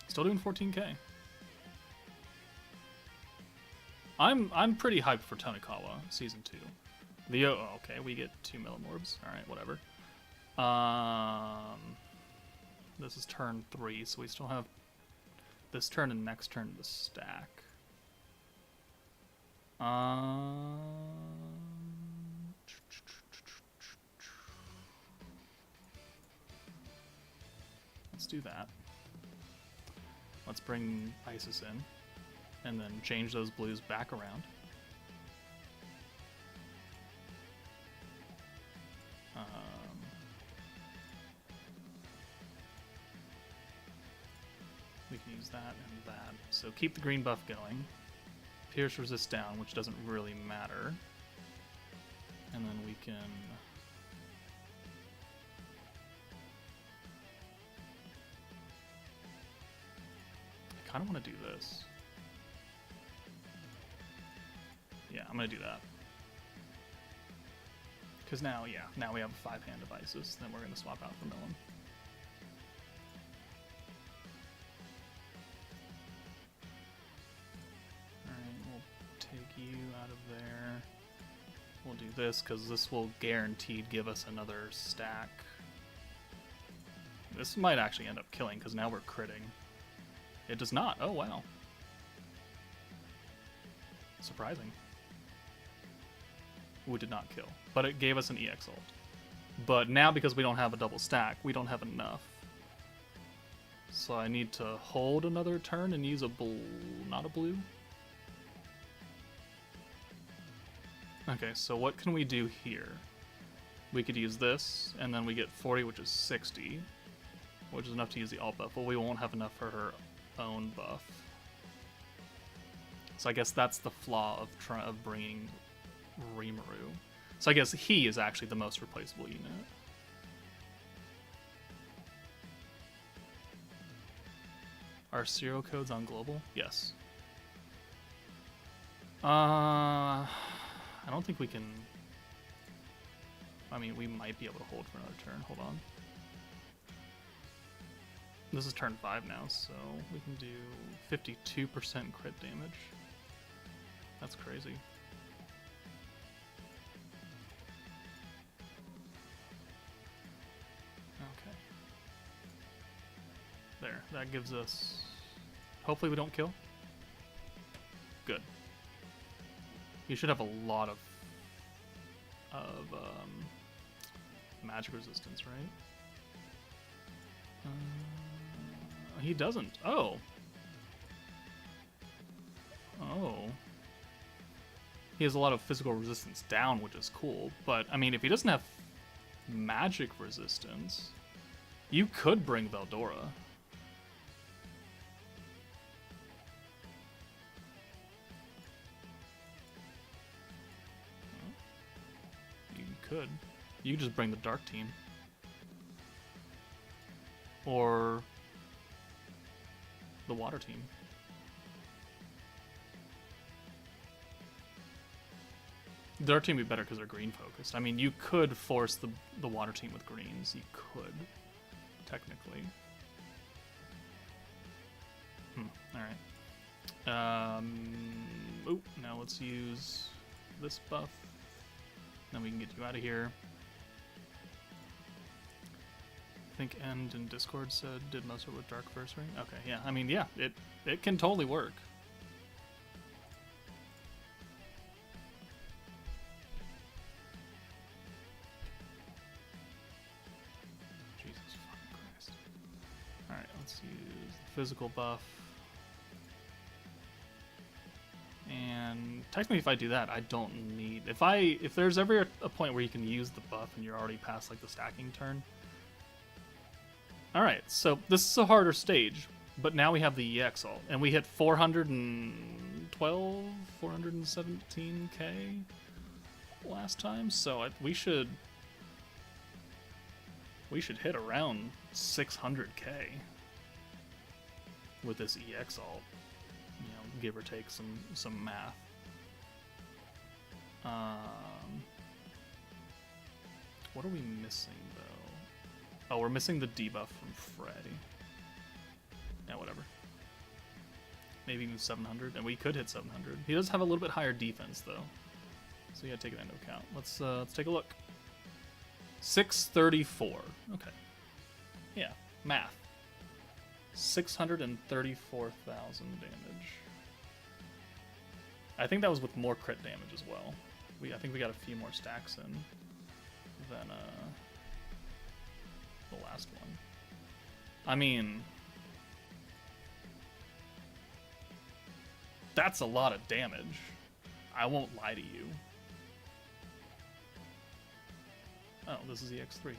Still doing 14k. I'm pretty hyped for Tonikawa Season 2. Okay, we get 2 MILIM orbs. Alright, whatever. This is turn 3, so we still have this turn and next turn to stack. Let's do that. Let's bring Isis in, and then change those blues back around. We can use that and that. So keep the green buff going. Pierce resist down, which doesn't really matter. And then we can... I kind of want to do this. Yeah, I'm going to do that. Because now, yeah, now we have a 5-hand of Isis, then we're going to swap out for MILIM. You out of there. We'll do this because this will guaranteed give us another stack. This might actually end up killing because now we're critting. It does not. Oh wow. Surprising. We did not kill, but it gave us an EX ult. But now because we don't have a double stack, we don't have enough. So I need to hold another turn and use a blue, not a blue. Okay, so what can we do here? We could use this, and then we get 40, which is 60, which is enough to use the alt buff. Well, we won't have enough for her own buff. So I guess that's the flaw of bringing Rimuru. So I guess he is actually the most replaceable unit. Are serial codes on global? Yes. I don't think we can... I mean, we might be able to hold for another turn. Hold on. This is turn 5 now, so we can do 52% crit damage. That's crazy. Okay. There, that gives us... Hopefully we don't kill. Good. You should have a lot of magic resistance, right? He doesn't. Oh. Oh. He has a lot of physical resistance down, which is cool. But, I mean, if he doesn't have magic resistance, you could bring Veldora. You could. You could just bring the Dark Team. Or the Water Team. The Dark Team would be better because they're green focused. I mean, you could force the Water Team with greens. You could, technically. Alright. Oh, now let's use this buff. Then we can get you out of here. I think End in Discord said did most of it with Dark Versary. Okay, yeah. I mean, yeah, it can totally work. Jesus fucking Christ. Alright, let's use the physical buff. And technically if I do that, I don't need... If there's ever a point where you can use the buff and you're already past like the stacking turn. Alright, so this is a harder stage, but now we have the EX ult, and we hit 412, 417k last time, so we should hit around 600k with this EX ult, you know, give or take some math. What are we missing though? Oh, we're missing the debuff from FREY. Yeah, whatever. Maybe even 700, and we could hit 700. He does have a little bit higher defense, though, so you gotta take it into account. Let's take a look. 634. Okay. Yeah, math. 634,000 damage. I think that was with more crit damage as well. I think we got a few more stacks in than the last one. I mean, that's a lot of damage. I won't lie to you. Oh, this is EX3,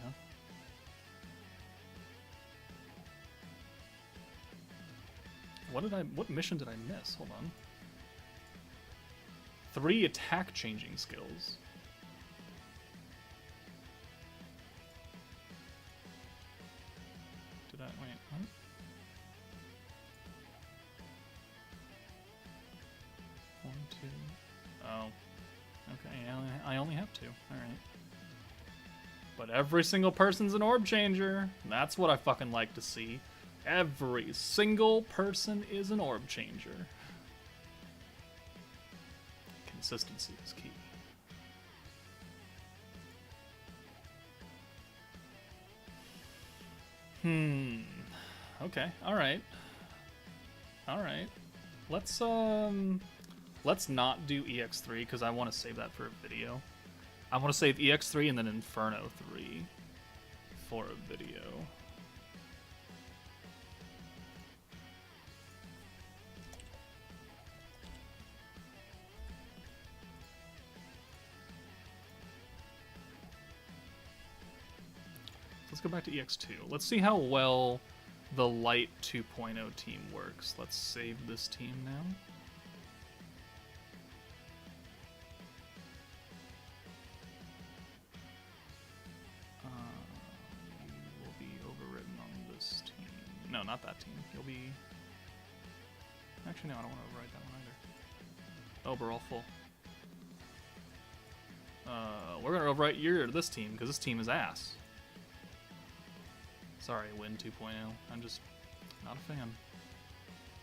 huh? What mission did I miss? Hold on. 3 attack changing skills. Wait, what? One, two. Oh. Okay, I only have 2. Alright. But every single person's an orb changer. That's what I fucking like to see. Every single person is an orb changer. Consistency is key. Okay. Alright. Alright. Let's not do EX3 because I want to save that for a video. I want to save EX3 and then Inferno 3 for a video. Let's go back to EX2. Let's see how well the Light 2.0 team works. Let's save this team now. You will be overwritten on this team. No, not that team. You'll be... Actually, no, I don't want to override that one either. Oh, we're all full. We're going to overwrite this team, because this team is ass. Sorry, Win 2.0. I'm just Not a fan.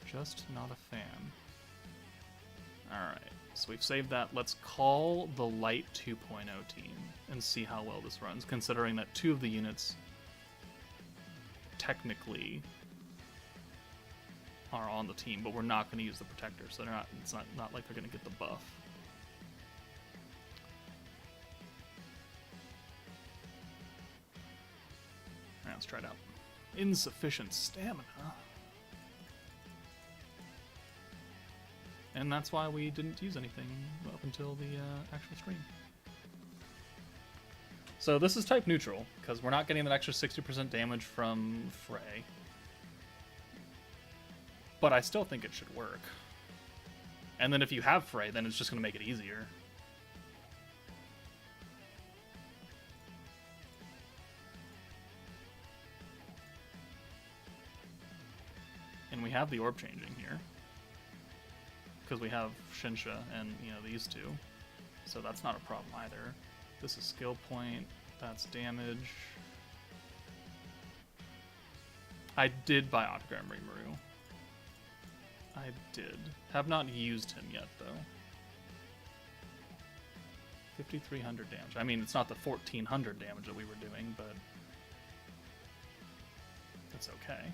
Just not a fan. Alright, so we've saved that. Let's call the Light 2.0 team and see how well this runs, considering that 2 of the units technically are on the team, but we're not going to use the Protector, so it's not like they're going to get the buff. Alright, let's try it out. Insufficient stamina. And that's why we didn't use anything up until the actual stream. So this is type neutral, because we're not getting that extra 60% damage from FREY. But I still think it should work. And then if you have FREY, then it's just going to make it easier. And we have the orb changing here. Because we have Shinsha and, you know, these two. So that's not a problem either. This is skill point. That's damage. I did buy Octagram Rimuru. I did. Have not used him yet, though. 5,300 damage. I mean, it's not the 1,400 damage that we were doing, but that's okay.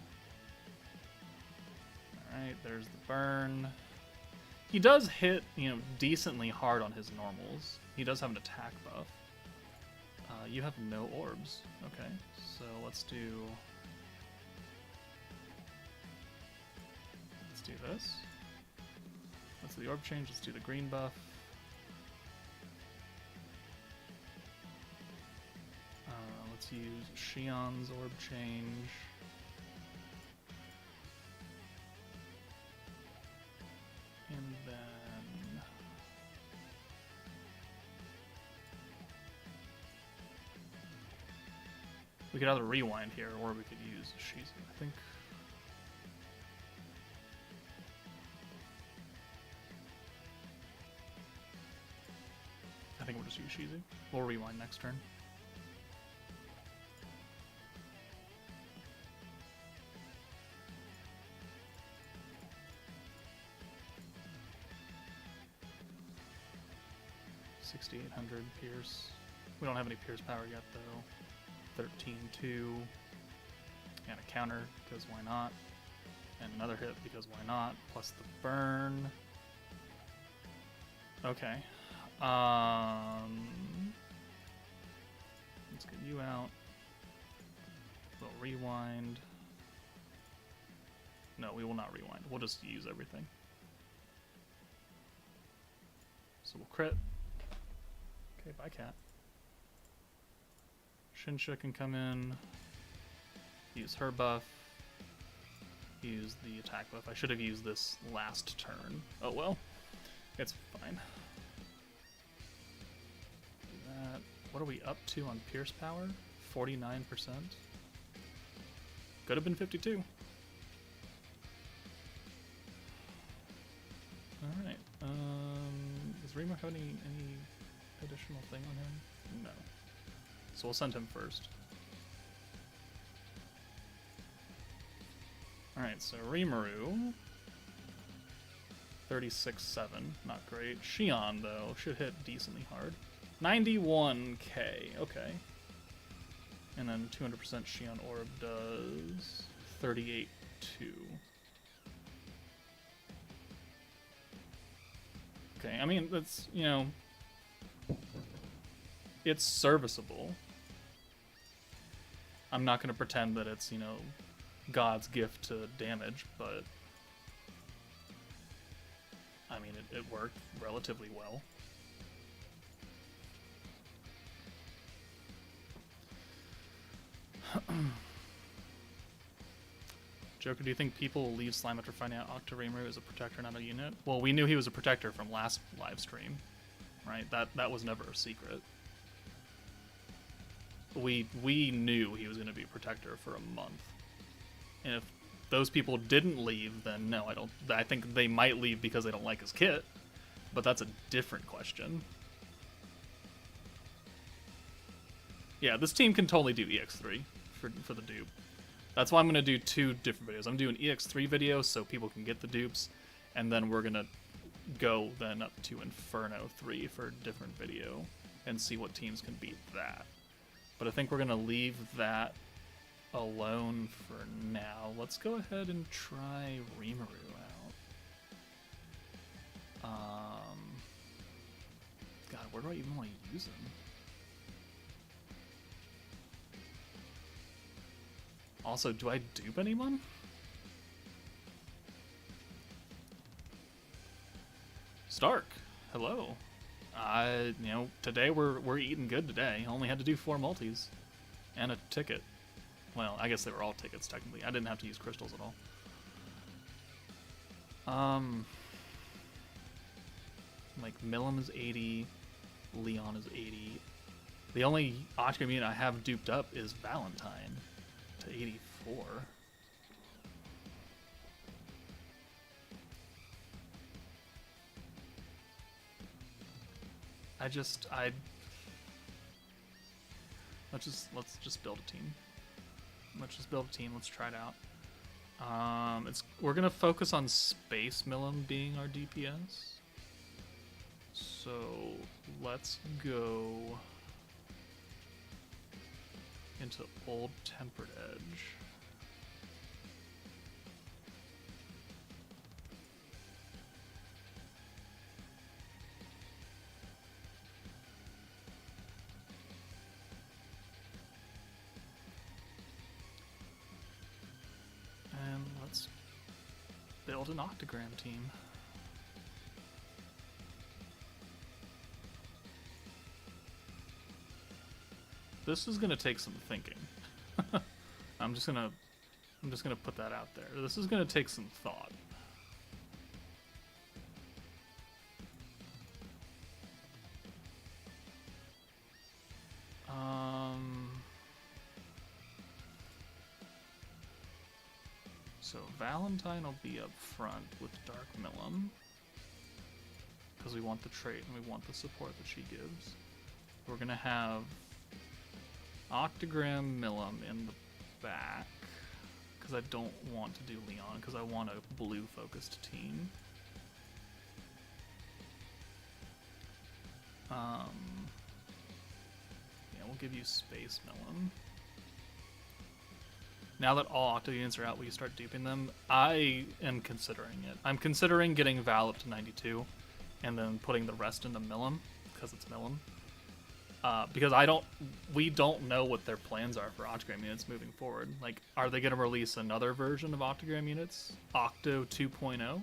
Alright, there's the burn. He does hit, you know, decently hard on his normals. He does have an attack buff. You have no orbs. Okay, so let's do this. Let's do the orb change. Let's do the green buff. Let's use Shion's orb change. And then we could either rewind here, or we could use Shizu, I think. I think we'll just use Shizu. We'll rewind next turn. $6,800 Pierce. We don't have any Pierce power yet, though. 13-2. And a counter, because why not? And another hit, because why not? Plus the burn. Okay. Let's get you out. We'll rewind. No, we will not rewind. We'll just use everything. So we'll crit. Okay, bye, cat. Shinsha can come in. Use her buff. Use the attack buff. I should have used this last turn. Oh well. It's fine. Do that. What are we up to on Pierce power? 49%. Could have been 52. Alright. Does Remo have any additional thing on him? No. So we'll send him first. Alright, so Rimuru. 36.7, not great. Shion, though, should hit decently hard. 91k, okay. And then 200% Shion Orb does 38.2. Okay, I mean, that's, you know, it's serviceable. I'm not going to pretend that it's, you know, God's gift to damage, but I mean, it worked relatively well. Joker, do you think people will leave Slime after finding out Octagram Rimuru is a protector, not a unit? Well, we knew he was a protector from last live stream, right? That was never a secret. We knew he was going to be a protector for a month. And if those people didn't leave, then no, I think they might leave because they don't like his kit, but that's a different question. Yeah, this team can totally do EX3 for the dupe. That's why I'm gonna do 2 different videos. I'm doing EX3 video so people can get the dupes, and then we're gonna go then up to Inferno 3 for a different video and see what teams can beat that. But I think we're gonna leave that alone for now. Let's go ahead and try Rimuru out. God, where do I even want to use him? Also, do I dupe anyone? Stark, hello. You know, today we're eating good today. Only had to do 4 multis and a ticket. Well, I guess they were all tickets technically. I didn't have to use crystals at all. Like MILIM is 80, Leon is 80. The only Octagram unit I have duped up is Valentine to 84. Let's just build a team. Let's try it out. We're gonna focus on Space MILIM being our DPS. So let's go into Old Tempered Edge. And let's build an Octagram team. This is gonna take some thinking. I'm just gonna put that out there. This is gonna take some thought. So Valentine will be up front with Dark MILIM because we want the trait and we want the support that she gives. We're gonna have Octagram MILIM in the back because I don't want to do Leon because I want a blue focused team. Yeah, we'll give you Space MILIM. Now that all Octo units are out, will you start duping them? I am considering it. I'm considering getting Val up to 92 and then putting the rest into MILIM because it's MILIM. Because we don't know what their plans are for Octagram units moving forward. Like, are they going to release another version of Octagram units? Octo 2.0?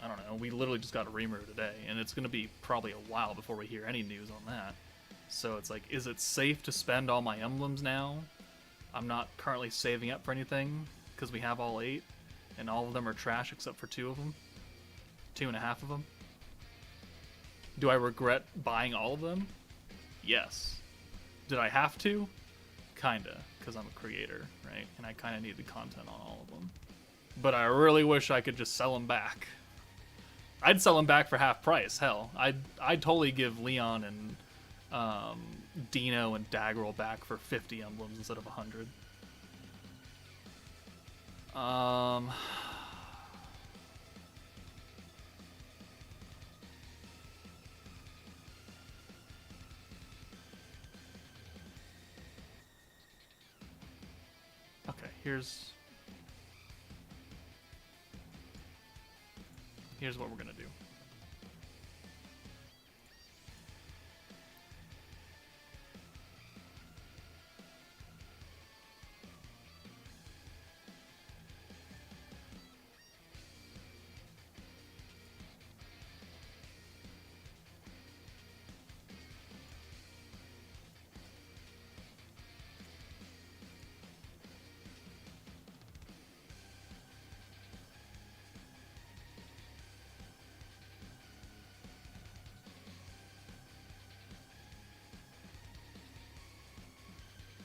I don't know. We literally just got a Rimuru today, and it's going to be probably a while before we hear any news on that. So it's like, is it safe to spend all my emblems now? I'm not currently saving up for anything, because we have all 8, and all of them are trash except for 2 of them. 2.5 of them. Do I regret buying all of them? Yes. Did I have to? Kinda, because I'm a creator, right? And I kinda need the content on all of them. But I really wish I could just sell them back. I'd sell them back for half price, hell. I'd totally give Leon and Dino and Daggerel back for 50 emblems instead of 100. Okay, here's what we're gonna do.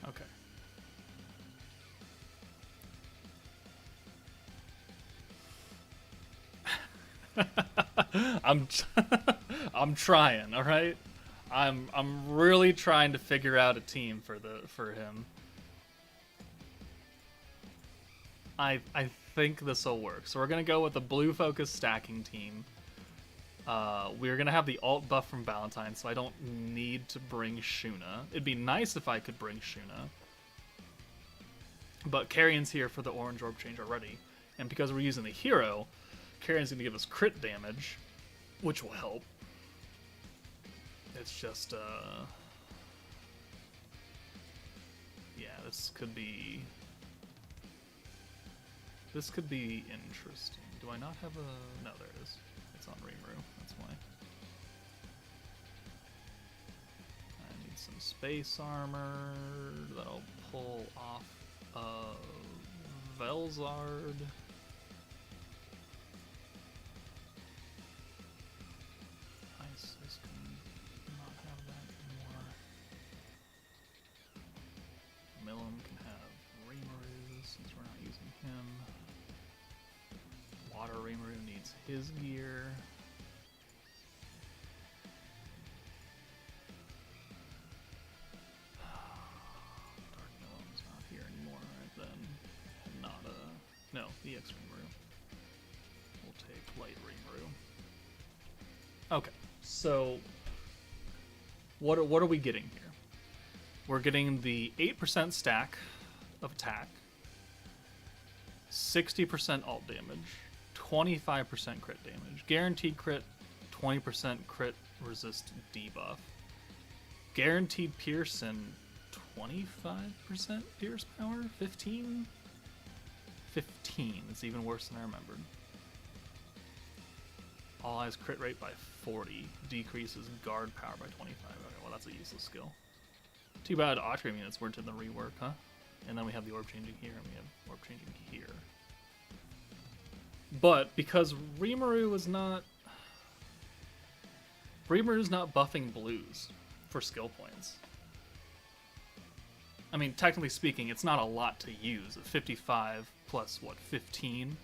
Okay. I'm trying, all right? I'm really trying to figure out a team for him. I think this will work. So we're gonna go with the blue focus stacking team. We're gonna have the alt buff from Valentine, so I don't need to bring Shuna. It'd be nice if I could bring Shuna. But Carrion's here for the orange orb change already. And because we're using the hero, Carrion's gonna give us crit damage, which will help. It's just, yeah, this could be interesting. Do I not have a... No, there it is. It's on Rimuru, that's why. I need some space armor that'll pull off Velzard. Isis can not have that anymore. MILIM can have Rimuru since we're not using him. Water Rimuru needs his gear. Dark MILIM's not here anymore, right then. No, EX Rimuru. We'll take Light Rimuru. Okay, so what are we getting here? We're getting the 8% stack of attack, 60% alt damage, 25% crit damage, guaranteed crit, 20% crit resist debuff, guaranteed pierce and 25% pierce power, 15? 15, it's even worse than I remembered. All eyes crit rate by 40, decreases guard power by 25. Okay, well that's a useless skill. Too bad Octagram units weren't in the rework, huh? And then we have the orb changing here, and we have orb changing here. But because Rimuru's not buffing blues for skill points. I mean, technically speaking, it's not a lot to use. 55 plus what, 15?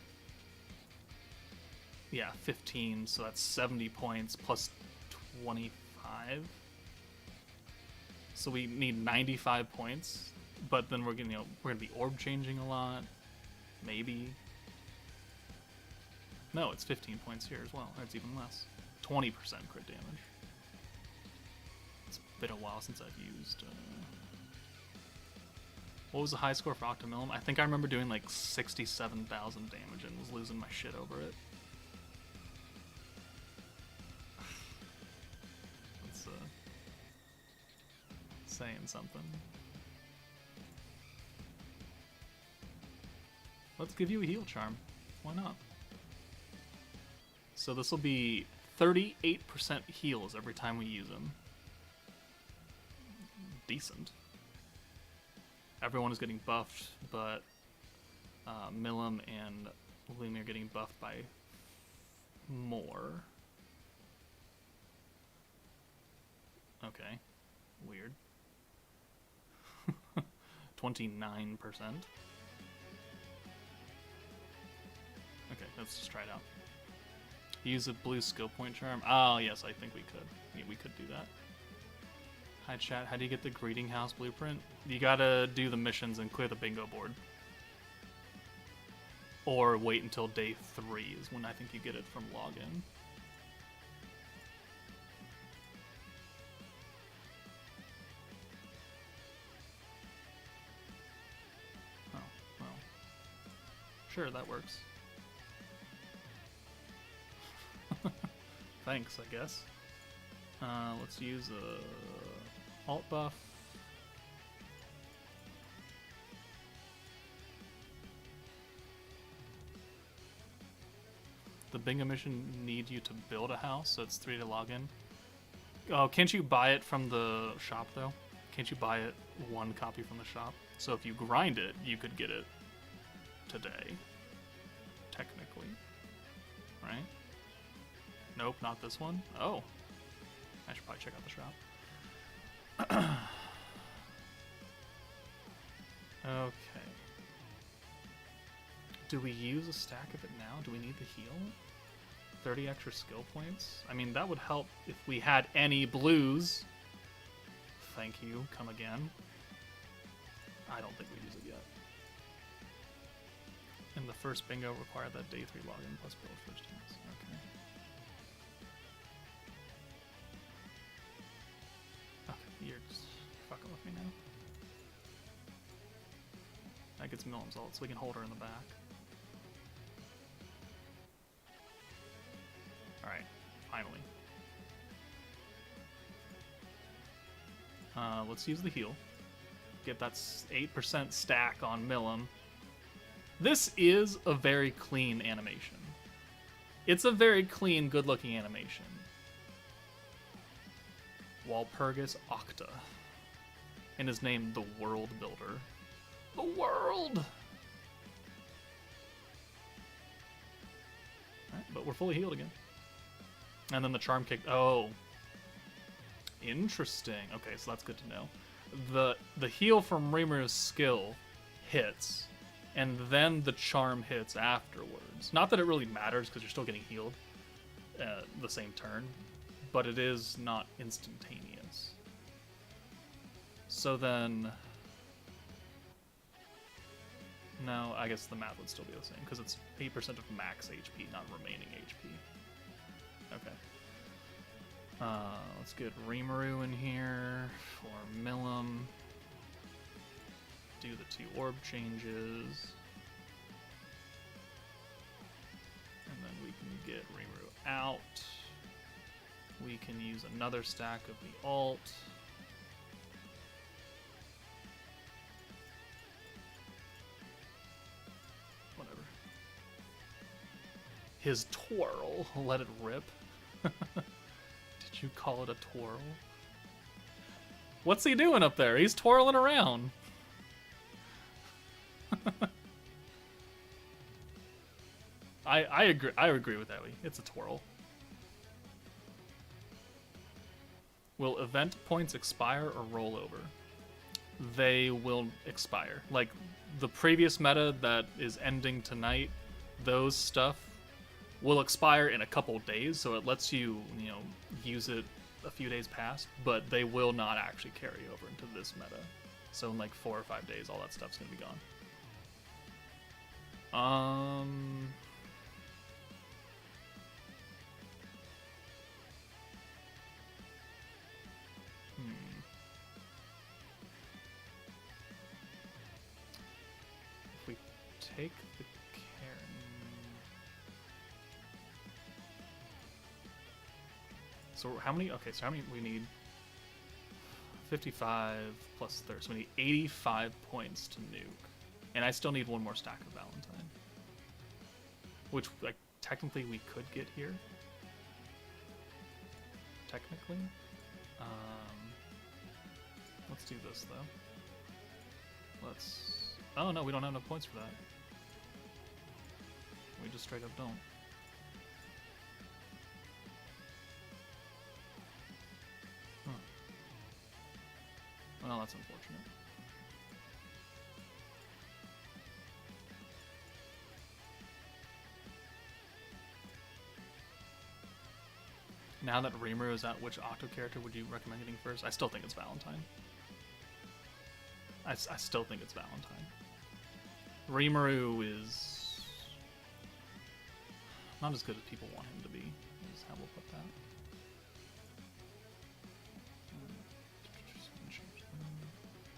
Yeah, 15, so that's 70 points plus 25. So we need 95 points, but then we're gonna be orb changing a lot, maybe. No, it's 15 points here as well. It's even less. 20% crit damage. It's been a while since I've used. What was the high score for Octamillion? I think I remember doing like 67,000 damage and was losing my shit over it. That's saying something. Let's give you a heal charm. Why not? So this will be 38% heals every time we use them. Decent. Everyone is getting buffed, but MILIM and Lumi are getting buffed by more. Okay, weird. 29%. Okay, let's just try it out. Use a blue skill point charm. Oh, yes, I think we could. Yeah, we could do that. Hi, chat. How do you get the Greeting House blueprint? You gotta do the missions and clear the bingo board. Or wait until day 3 is when I think you get it from login. Oh, well. Sure, that works. Thanks, I guess. Let's use a alt buff. The bingo mission needs you to build a house, so it's 3 to log in. Oh, can't you buy it from the shop though? Can't you buy it 1 copy from the shop? So if you grind it, you could get it today. Technically. Right? Nope, not this one. Oh. I should probably check out the shop. Okay. Do we use a stack of it now? Do we need the heal? 30 extra skill points? I mean, that would help if we had any blues. Thank you. Come again. I don't think we use it yet. in the first bingo required that day 3 login plus build first chance. Okay. Okay, you're just fucking with me now. That gets MILIM's ult, so we can hold her in the back. Alright, finally. Let's use the heal. Get that 8% stack on MILIM. This is a very clean animation. It's a very clean, good-looking animation. Walpurgis Octa. And his name, the World Builder. The world! Alright, but we're fully healed again. And then the charm kick. Oh. Interesting. Okay, so that's good to know. The heal from Rimuru's skill hits, and then the charm hits afterwards. Not that it really matters, because you're still getting healed the same turn, but it is not instantaneous. So then... No, I guess the math would still be the same, because it's 8% of max HP, not remaining HP. Okay. Let's get Rimuru in here for MILIM. Do the 2 orb changes. And then we can get Rimuru out. We can use another stack of the ult. Whatever. His twirl. Let it rip. Did you call it a twirl? What's he doing up there? He's twirling around. I agree. I agree with Ellie. It's a twirl. Will event points expire or roll over? They will expire. Like the previous meta that is ending tonight, those stuff will expire in a couple days, so it lets you, use it a few days past, but they will not actually carry over into this meta. So in like 4 or 5 days, all that stuff's gonna be gone. If we take the So how many? Okay, so how many we need? 55 plus 30. So we need 85 points to nuke, and I still need 1 more stack of Valentine, which like technically we could get here. Technically, let's do this though. Let's. Oh no, we don't have enough points for that. We just straight up don't. Well, that's unfortunate. Now that Rimuru is out, which Octo character would you recommend getting first? I still think it's Valentine. I still think it's Valentine. Rimuru is not as good as people want him to be, is how we'll put that.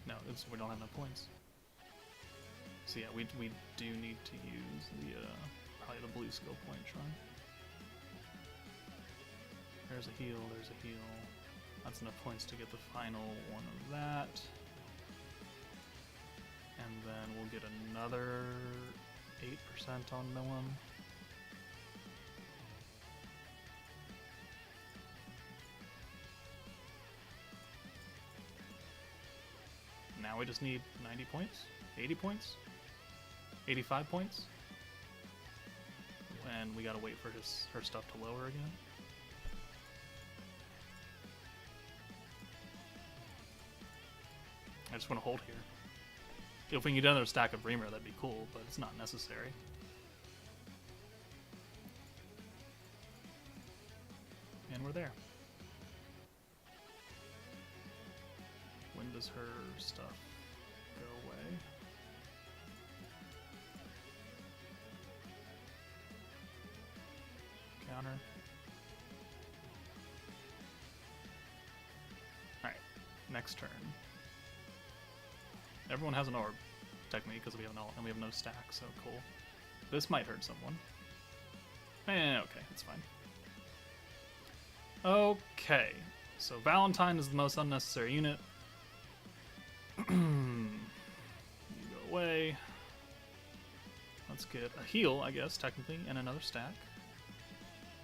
No, we don't have enough points. So yeah, we do need to use the probably the blue skill point shrine. There's a heal, there's a heal. That's enough points to get the final one of that. And then we'll get another 8% on MILIM. Now we just need 90 points? 80 points? 85 points? And we gotta wait for her stuff to lower again. I just want to hold here. If we can get another stack of Rimuru, that'd be cool, but it's not necessary. And we're there. When does her stuff go away? counter. Alright, next turn. Everyone has an orb, technically, because we have an ult, and we have no stack, so cool. This might hurt someone. Okay, it's fine. Okay, so Valentine is the most unnecessary unit. You go away. Let's get a heal, I guess, technically, and another stack.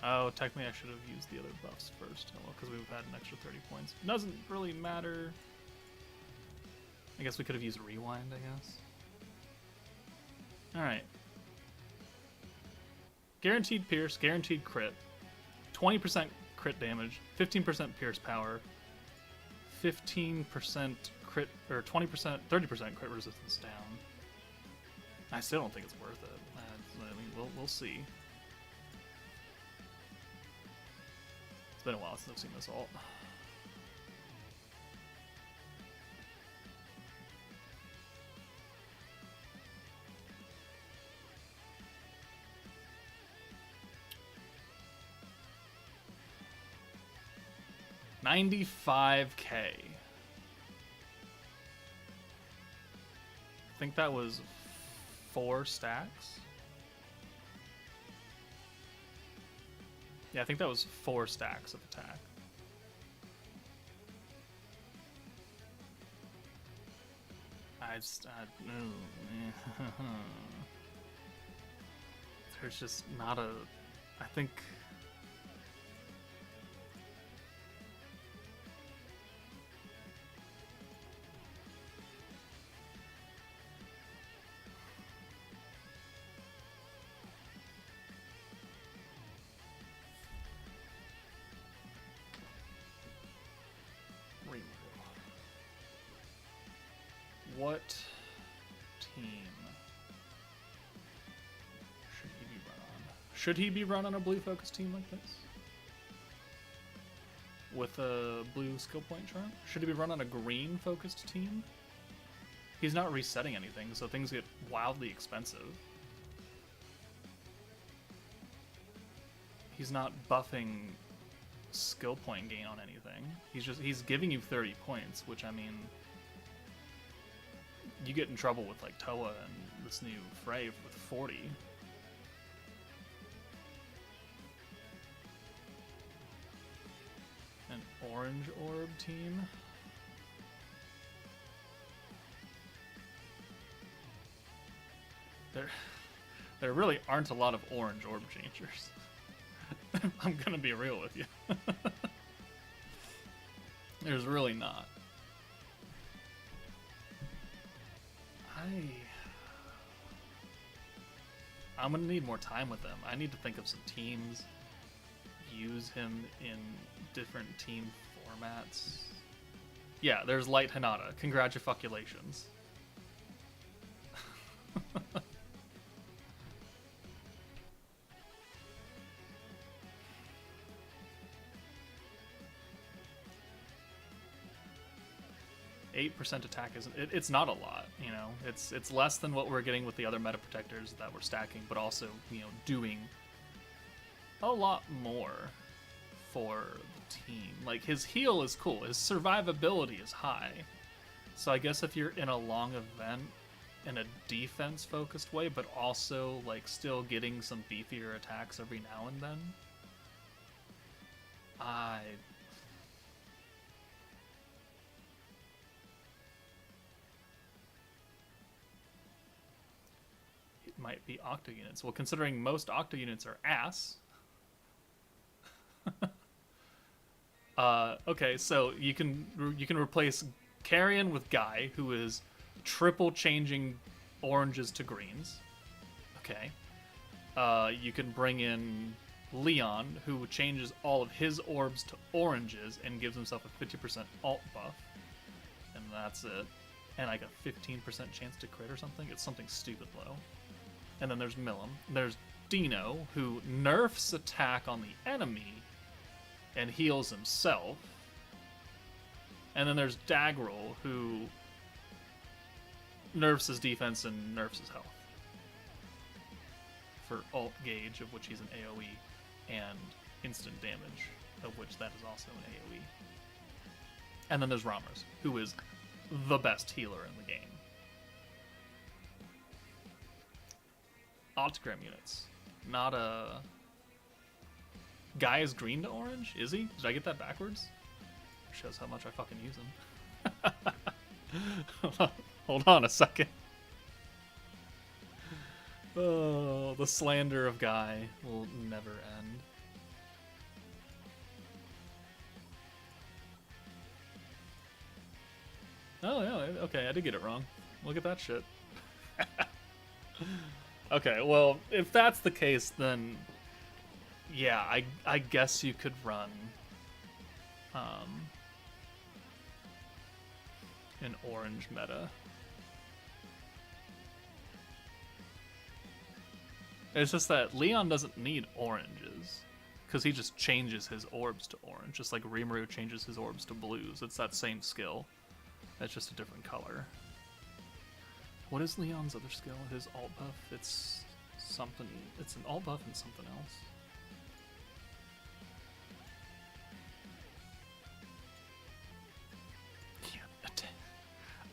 Oh, technically I should have used the other buffs first, oh, well, because we've had an extra 30 points. Doesn't really matter. I guess we could have used Rewind, I guess. Alright. Guaranteed Pierce, guaranteed crit. 20% crit damage, 15% Pierce power, 15% crit, or 20%, 30% crit resistance down. I still don't think it's worth it. I mean, we'll see. It's been a while since I've seen this ult. $95K. I think that was 4 stacks. Yeah, I think that was 4 stacks of attack. There's just not a... I think... What team should he be run on? Should he be run on a blue focus team like this? With a blue skill point charm? Should he be run on a green focused team? He's not resetting anything, so things get wildly expensive. He's not buffing skill point gain on anything. He's giving you 30 points, which, I mean, you get in trouble with like Toa and this new FREY with 40. An orange orb team. There really aren't a lot of orange orb changers. I'm gonna be real with you. There's really not. I'm gonna need more time with them. I need to think of some teams, use him in different team formats. Yeah, there's Light Hinata. Congratulations. 8% attack isn't it's not a lot, you know. It's less than what we're getting with the other meta protectors that we're stacking, but also, you know, doing a lot more for the team. Like, his heal is cool, his survivability is high. So I guess if you're in a long event in a defense focused way, but also like still getting some beefier attacks every now and then, might be octo units. Well, considering most octo units are ass. Okay, so you can replace Carrion with Guy, who is triple changing oranges to greens. Okay. You can bring in Leon, who changes all of his orbs to oranges and gives himself a 50% alt buff. And that's it. And like a 15% chance to crit or something. It's something stupid low. And then there's MILIM. There's Dino, who nerfs attack on the enemy and heals himself. And then there's Daggerel, who nerfs his defense and nerfs his health. For alt gauge, of which he's an AoE. and instant damage, of which that is also an AoE. And then there's Rammers, who is the best healer in the game. Octagram units. Not a... Guy is green to orange? Is he? Did I get that backwards? Shows how much I fucking use him. Hold on a second. Oh, the slander of Guy will never end. Oh, yeah, okay, I did get it wrong. Look at that shit. Okay, well, if that's the case, then... Yeah, I guess you could run... an orange meta. It's just that Leon doesn't need oranges, because he just changes his orbs to orange, just like Rimuru changes his orbs to blues. It's that same skill. It's just a different color. What is Leon's other skill? His alt buff? It's something. It's an alt buff and something else.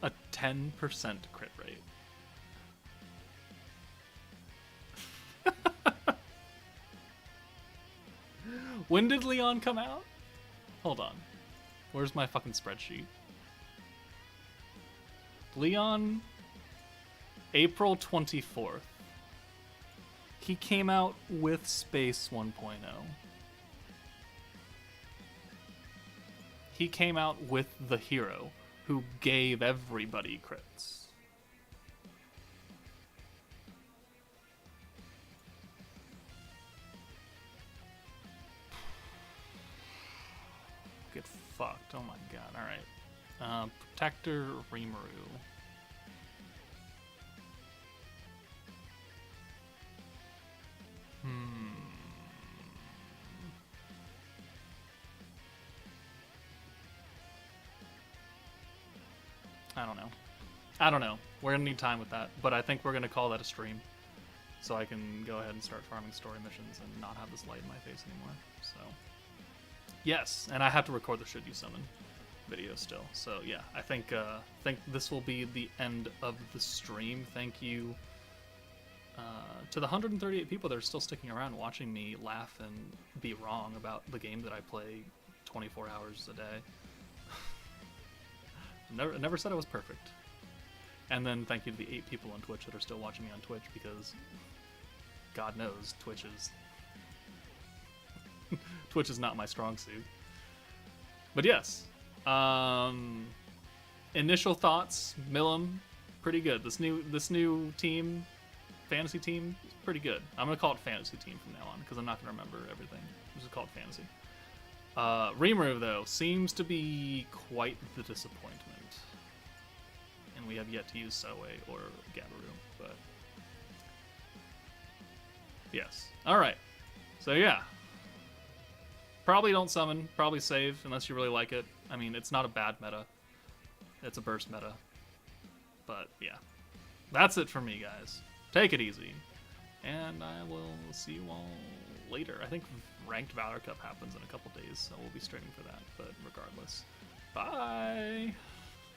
A 10% crit rate. When did Leon come out? Hold on. Where's my fucking spreadsheet? Leon, April 24th. He came out with Space 1.0. He came out with the hero, who gave everybody crits. Get fucked. Oh my god. Alright. Protector Rimuru. I don't know. We're gonna need time with that, but I think we're gonna call that a stream, so I can go ahead and start farming story missions and not have this light in my face anymore. So, yes, and I have to record the should you summon video still. So yeah, I think this will be the end of the stream. Thank you to the 138 people that are still sticking around watching me laugh and be wrong about the game that I play 24 hours a day. Never said I was perfect. And then thank you to the 8 people on Twitch that are still watching me on Twitch, because God knows Twitch is not my strong suit. But yes, initial thoughts, MILIM, pretty good. This new team, fantasy team, is pretty good. I'm gonna call it fantasy team from now on, because I'm not gonna remember everything. I'm just call it fantasy. Rimuru though seems to be quite the disappointment. And we have yet to use Soei or Gabiru, but yes. Alright. So yeah. Probably don't summon, probably save, unless you really like it. I mean, it's not a bad meta. It's a burst meta. But yeah. That's it for me, guys. Take it easy. And I will see you all later. I think Ranked Valor Cup happens in a couple days, so we'll be streaming for that. But regardless, bye!